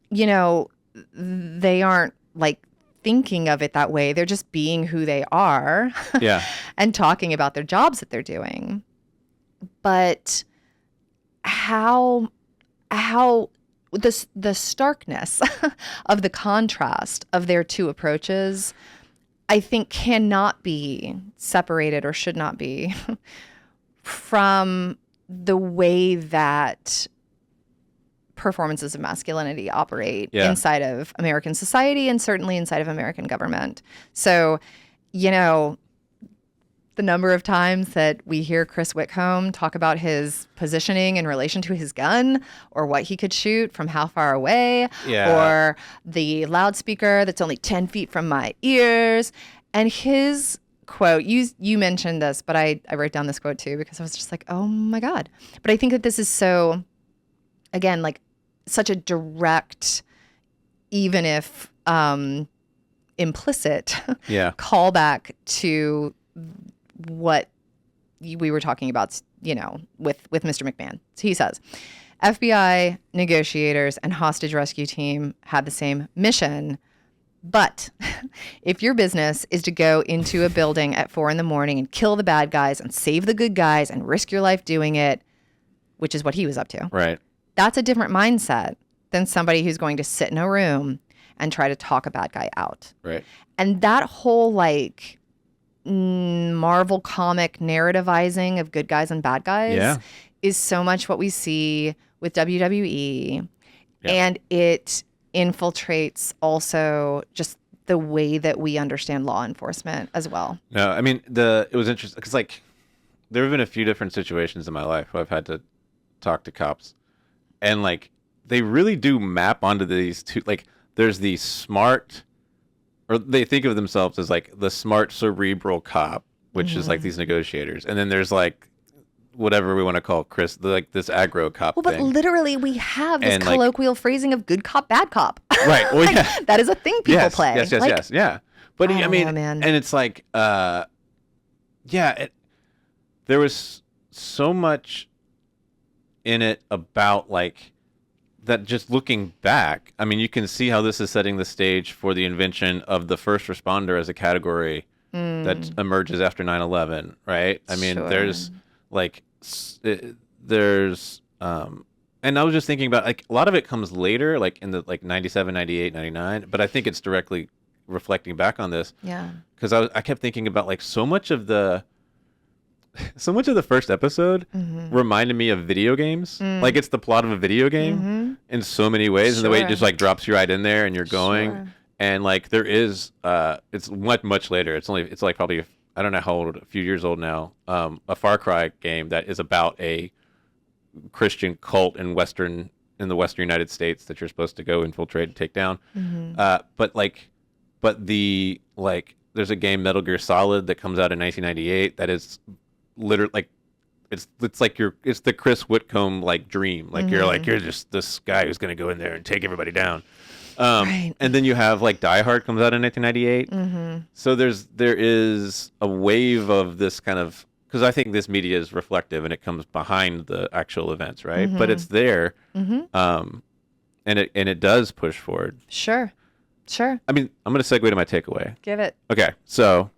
you know, they aren't like thinking of it that way. They're just being who they are and talking about their jobs that they're doing. But how the starkness of the contrast of their two approaches, I think, cannot be separated or should not be from the way that performances of masculinity operate inside of American society and certainly inside of American government. So, you know, the number of times that we hear Chris Whitcomb talk about his positioning in relation to his gun or what he could shoot from how far away or the loudspeaker that's only 10 feet from my ears. And his quote, you mentioned this, but I wrote down this quote too because I was just like, oh my God. But I think that this is so, again, like such a direct, even if implicit callback to what we were talking about, you know, with Mr. McMahon. So he says, FBI, negotiators, and hostage rescue team had the same mission. But if your business is to go into a building at 4 a.m. and kill the bad guys and save the good guys and risk your life doing it, which is what he was up to. Right. That's a different mindset than somebody who's going to sit in a room and try to talk a bad guy out. Right. And that whole like Marvel comic narrativizing of good guys and bad guys is so much what we see with WWE. And it infiltrates also just the way that we understand law enforcement as well. No, I mean, it was interesting because like there have been a few different situations in my life where I've had to talk to cops, and like they really do map onto these two. Like there's the smart, or they think of themselves as like the smart cerebral cop, which is like these negotiators, and then there's like whatever we want to call Chris, like this aggro cop thing. But literally we have this colloquial phrasing of good cop, bad cop. Right. Well, like, that is a thing people play. Yes. Yeah. But I mean, man. And it's like, there was so much in it about like that. Just looking back, I mean, you can see how this is setting the stage for the invention of the first responder as a category that emerges after 9/11. Right. I mean, there's like, and I was just thinking about like a lot of it comes later, like in the like 97, 98, 99, but I think it's directly reflecting back on this. Yeah. Because I kept thinking about like so much of the first episode reminded me of video games. Like it's the plot of a video game in so many ways, and the way it just like drops you right in there and you're going. And like there is, it's much later. It's like probably, I don't know how old, a few years old now. A Far Cry game that is about a Christian cult in the Western United States that you're supposed to go infiltrate and take down. But there's a game, Metal Gear Solid, that comes out in 1998 that is literally like it's the Chris Whitcomb like dream. Like you're just this guy who's gonna go in there and take everybody down. And then you have like Die Hard comes out in 1998. So there is a wave of this kind of, because I think this media is reflective and it comes behind the actual events, right? But it's there, and it does push forward. Sure. I mean, I'm going to segue to my takeaway. Give it. Okay, so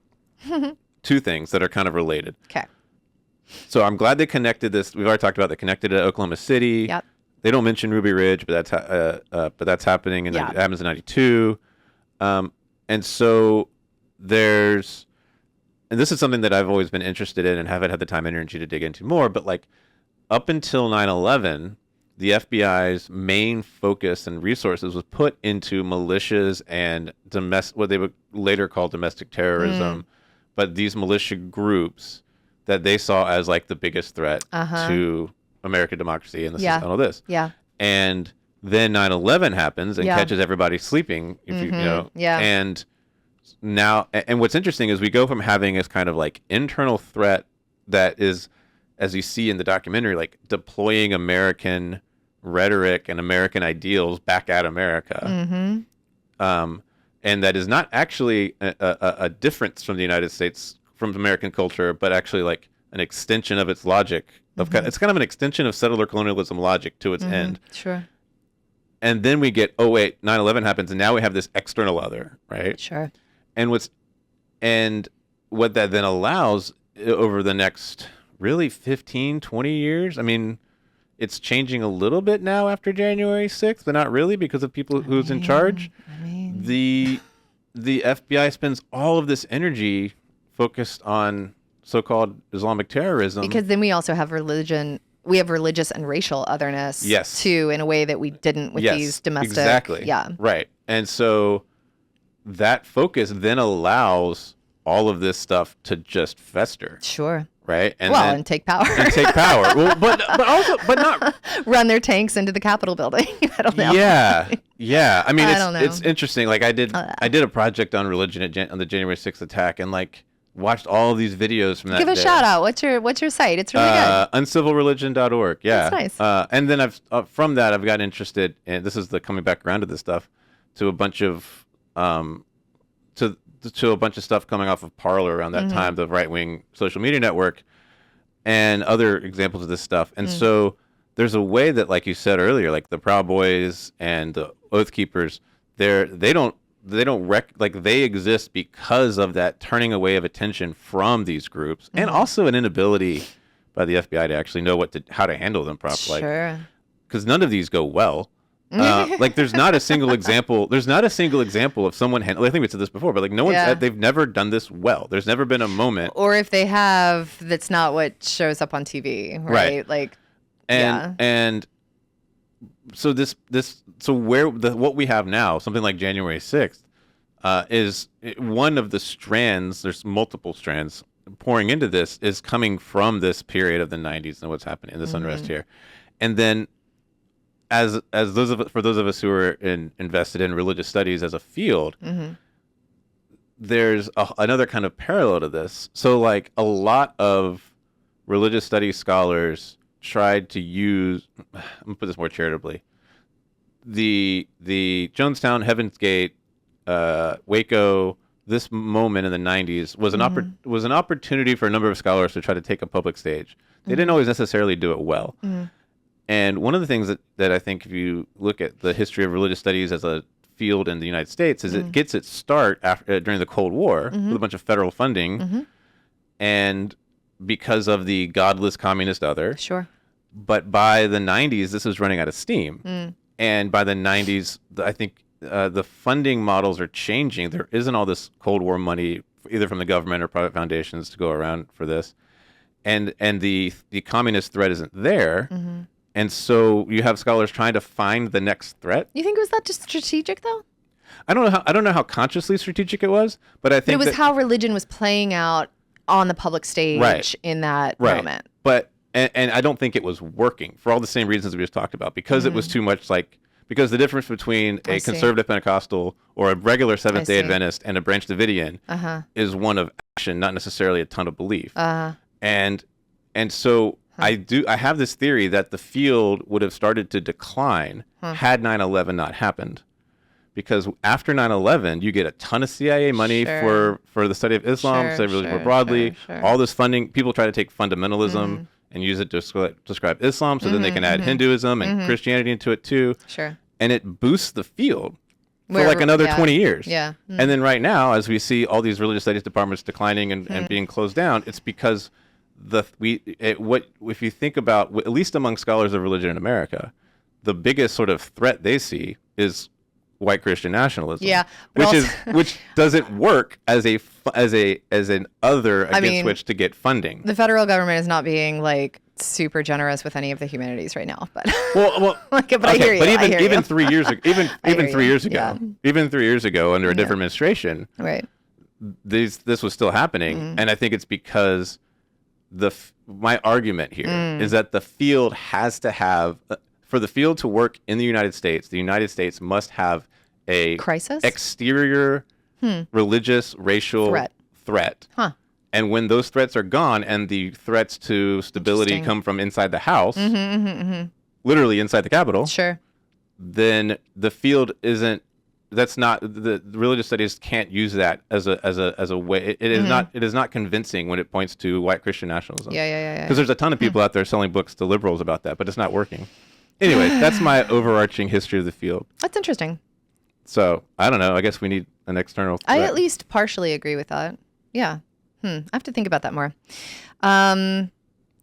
2 things that are kind of related. Okay. So I'm glad they connected this. We've already talked about they connected it to Oklahoma City. Yep. They don't mention Ruby Ridge, but that's happening, and it happens in '92. And so there's, and this is something that I've always been interested in and haven't had the time and energy to dig into more. But like up until 9/11, the FBI's main focus and resources was put into militias and what they would later call domestic terrorism, but these militia groups that they saw as like the biggest threat to American democracy and all this. Yeah. And then 9/11 happens and catches everybody sleeping, if you know. Yeah. And now, and what's interesting is we go from having this kind of like internal threat that is, as you see in the documentary, like deploying American rhetoric and American ideals back at America. And that is not actually a difference from the United States, from American culture, but actually like an extension of its logic. It's kind of an extension of settler colonialism logic to its end. Sure. And then we get, 9/11 happens, and now we have this external other, right? Sure. And what that then allows over the next really 15, 20 years, I mean, it's changing a little bit now after January 6th, but not really because of people who's in charge. The FBI spends all of this energy focused on so-called Islamic terrorism. Because then we also have religion. We have religious and racial otherness too, in a way that we didn't with these domestic. Exactly. Yeah. Right. And so that focus then allows all of this stuff to just fester. Sure. Right. And take power. Well, but not run their tanks into the Capitol building. I don't know. Yeah. I mean, don't know. It's interesting. Like I did a project on religion on the January 6th attack, and like watched all of these videos from that. Give a shout out. What's your site? It's really good. Uncivilreligion.org. Yeah. That's nice. And then from that I've gotten interested, and this is the coming back around to this stuff, to a bunch of to a bunch of stuff coming off of Parler around that time, the right-wing social media network, and other examples of this stuff. And so there's a way that, like you said earlier, like the Proud Boys and the Oath Keepers, they exist because of that turning away of attention from these groups, and also an inability by the FBI to actually know how to handle them properly. Sure. Because none of these go well. Like there's not a single example. There's not a single example of someone. I think we said this before, but like no one's. They've never done this well. There's never been a moment. Or if they have, that's not what shows up on TV, right? Like, and so what we have now, something like January 6th, is one of the strands. There's multiple strands pouring into this, is coming from this period of the 90s and what's happening in this unrest here, and then. As those of us who are invested in religious studies as a field, there's another kind of parallel to this. So, like a lot of religious studies scholars tried to use, I'm gonna put this more charitably, the Jonestown, Heaven's Gate, Waco, this moment in the 90s was an opportunity for a number of scholars to try to take a public stage. They didn't always necessarily do it well. And one of the things that I think, if you look at the history of religious studies as a field in the United States, is it gets its start during the Cold War with a bunch of federal funding, and because of the godless communist other. Sure. But by the 90s, this was running out of steam. And by the 90s, I think the funding models are changing. There isn't all this Cold War money, either from the government or private foundations, to go around for this. And the communist threat isn't there. And so you have scholars trying to find the next threat. You think it was that just strategic, though? I don't know how consciously strategic it was, but I think it was how religion was playing out on the public stage in that moment. But and I don't think it was working for all the same reasons we just talked about, because it was too much because the difference between a conservative Pentecostal or a regular Seventh-day Adventist and a Branch Davidian is one of action, not necessarily a ton of belief. And so I have this theory that the field would have started to decline had 9/11 not happened, because after 9/11 you get a ton of CIA money for the study of Islam, study of religion more broadly. All this funding, people try to take fundamentalism and use it to describe Islam, so then they can add Hinduism and Christianity into it too. And it boosts the field for like another 20 years. And then right now, as we see all these religious studies departments declining and being closed down, it's because what if you think about, at least among scholars of religion in America, the biggest sort of threat they see is white Christian nationalism. Yeah, which doesn't work as an other against which to get funding. The federal government is not being like super generous with any of the humanities right now, but but I hear you. But even you. 3 years ago, even 3 years ago, under a different administration, right? This was still happening, and I think it's because my argument here is that the field has to have, for the field to work in the United States must have a crisis, exterior, religious, racial threat. Huh. And when those threats are gone, and the threats to stability come from inside the house, literally inside the Capitol, sure, then the field isn't. That's not, the religious studies can't use that as a way. It is not convincing when it points to white Christian nationalism. Yeah. Because there's a ton of people out there selling books to liberals about that, but it's not working. Anyway, that's my overarching history of the field. That's interesting. So I don't know. I guess we need an external threat. I at least partially agree with that. Yeah. I have to think about that more.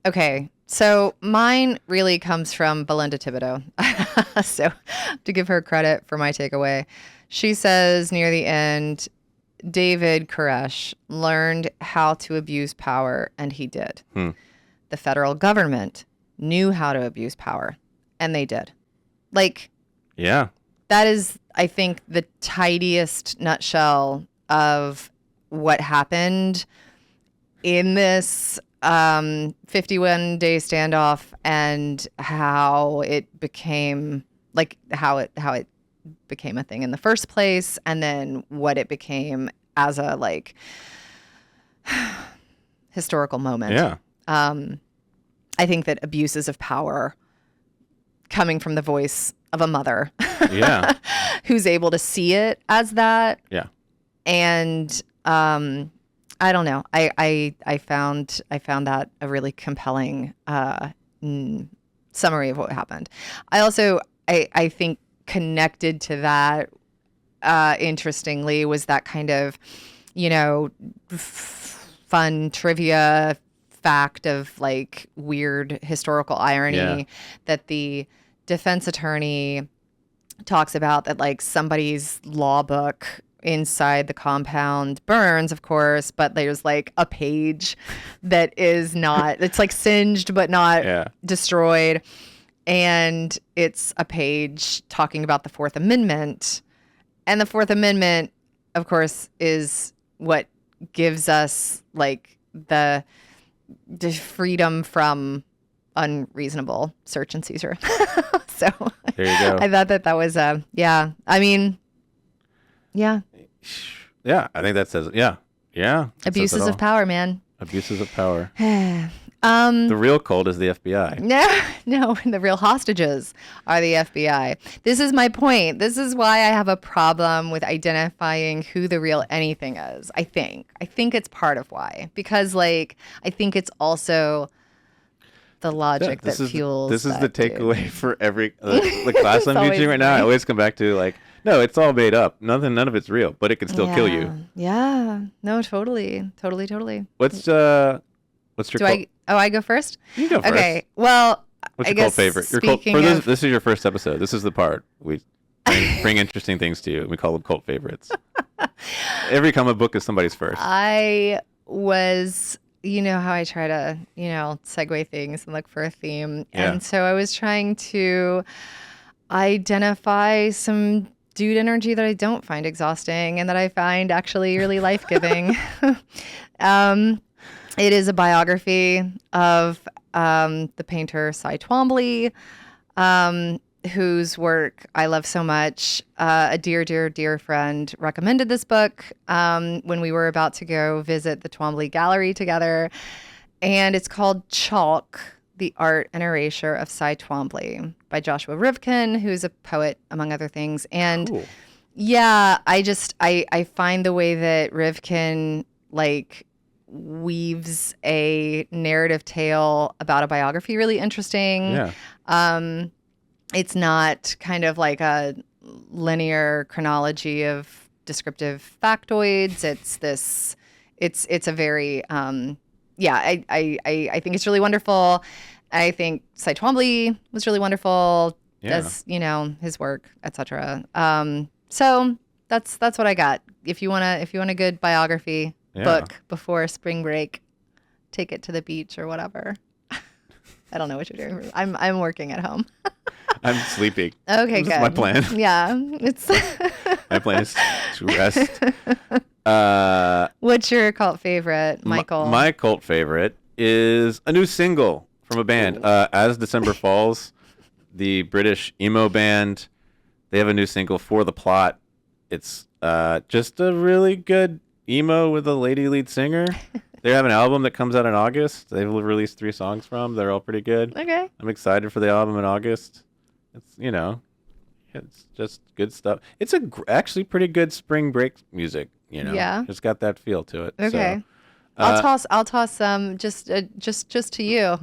Okay. So mine really comes from Belinda Thibodeau. So to give her credit for my takeaway, she says near the end, David Koresh learned how to abuse power, and he did. The federal government knew how to abuse power, and they did. Like, yeah, that is, I think, the tidiest nutshell of what happened in this 51-day standoff, and how it became how it became a thing in the first place, and then what it became as a historical moment. Yeah. I think that abuses of power coming from the voice of a mother, yeah, who's able to see it as that. Yeah. And I don't know. I found that a really compelling summary of what happened. I also I think connected to that, interestingly, was that kind of, fun trivia fact of like weird historical irony that the defense attorney talks about, that like somebody's law book inside the compound burns, of course, but there's like a page that is not, it's like singed but not destroyed. And it's a page talking about the Fourth Amendment. And the Fourth Amendment, of course, is what gives us like the freedom from unreasonable search and seizure. So there you go. I thought that was I mean, yeah, I think that says abuses of power, man. Abuses of power. The real cult is the FBI. No, the real hostages are the FBI. This is my point. This is why I have a problem with identifying who the real anything is. I think it's part of why, because like I think it's also the logic that fuels. This is the takeaway for every the class I'm teaching right now. I always come back to like, no, it's all made up. None of it's real, but it can still kill you. Yeah. No, totally. What's your I go first? You go first. Okay. Well, what's your cult favorite? This is your first episode. This is the part we bring interesting things to you. We call them cult favorites. Every comic book is somebody's first. I was, how I try to, segue things and look for a theme. Yeah. And so I was trying to identify some dude energy that I don't find exhausting and that I find actually really life-giving. It is a biography of the painter Cy Twombly, whose work I love so much. A dear friend recommended this book when we were about to go visit the Twombly Gallery together. And it's called Chalk, The Art and Erasure of Cy Twombly by Joshua Rivkin, who's a poet, among other things. And cool. Yeah, I find the way that Rivkin weaves a narrative tale about a biography really interesting. Yeah. It's not kind of like a linear chronology of descriptive factoids. It's a very yeah, I think it's really wonderful. I think Cy Twombly was really wonderful. Yeah. As his work, etc. So that's what I got. If you want a good biography book before spring break, take it to the beach or whatever. I don't know what you're doing. I'm working at home. I'm sleeping. Okay, good. That's my plan. Yeah, it's my plan is to rest. What's your cult favorite, Michael? My cult favorite is a new single from a band. As December Falls, the British emo band, they have a new single, For the Plot. It's just a really good emo with a lady lead singer. They have an album that comes out in August. They've released 3 songs from. They're all pretty good. Okay. I'm excited for the album in August. It's it's just good stuff. It's actually pretty good spring break music. Yeah. It's got that feel to it. Okay. So, I'll toss some just to you,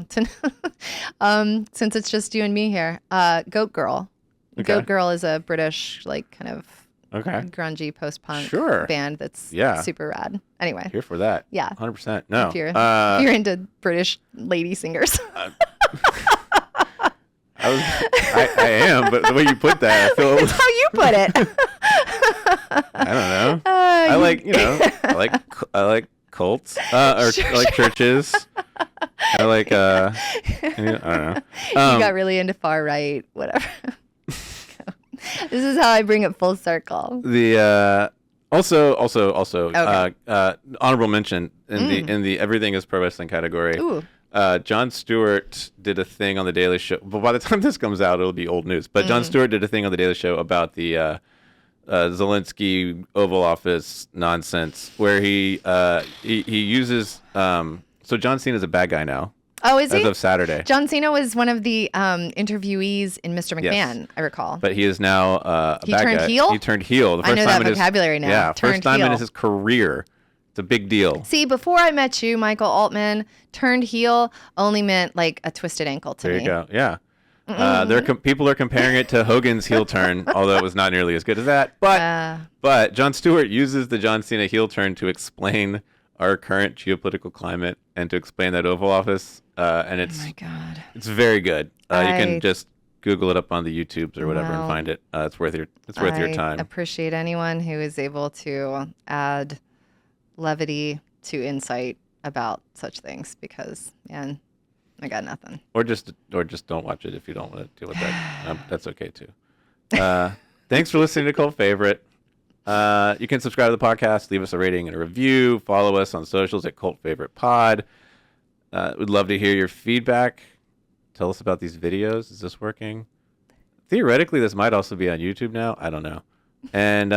since it's just you and me here. Goat Girl. Okay. Goat Girl is a British kind of grungy post-punk band that's super rad. Anyway, here for that. Yeah, 100%. No, if you're into British lady singers. I am, but the way you put that, I feel that's how you put it. I don't know. I like cults or I like churches. I like I don't know. You got really into far right, whatever. This is how I bring it full circle. The also Okay. Honorable mention in the everything is pro wrestling category. Ooh. Jon Stewart did a thing on the Daily Show. But by the time this comes out, it'll be old news. But Jon Stewart did a thing on the Daily Show about the Zelensky Oval Office nonsense, where he uses. So John Cena is a bad guy now. Oh, is he? As of Saturday. John Cena was one of the interviewees in Mr. McMahon, yes. I recall. But he is now a bad guy. He turned heel? He turned heel. I know that vocabulary now. Yeah, turned first time heel. in his career. It's a big deal. See, before I met you, Michael Altman, turned heel only meant like a twisted ankle to me. There you go. Yeah. People are comparing it to Hogan's heel turn, although it was not nearly as good as that. But Jon Stewart uses the John Cena heel turn to explain our current geopolitical climate and to explain that Oval Office. And it's oh my God. It's very good. You can just Google it up on the YouTubes or whatever and find it. It's worth your time. I appreciate anyone who is able to add levity to insight about such things, because man, I got nothing. Or just don't watch it if you don't want to deal with that. That's okay too. Thanks for listening to Cult Favorite. You can subscribe to the podcast, leave us a rating and a review, follow us on socials at Cult Favorite Pod. We'd love to hear your feedback. Tell us about these videos. Is this working? Theoretically, this might also be on YouTube now. I don't know. And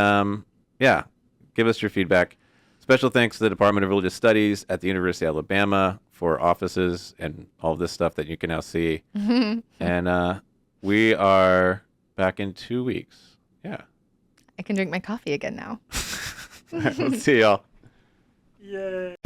give us your feedback. Special thanks to the Department of Religious Studies at the University of Alabama for offices and all this stuff that you can now see. And we are back in 2 weeks. Yeah. I can drink my coffee again now. All right, let's see y'all. Yay.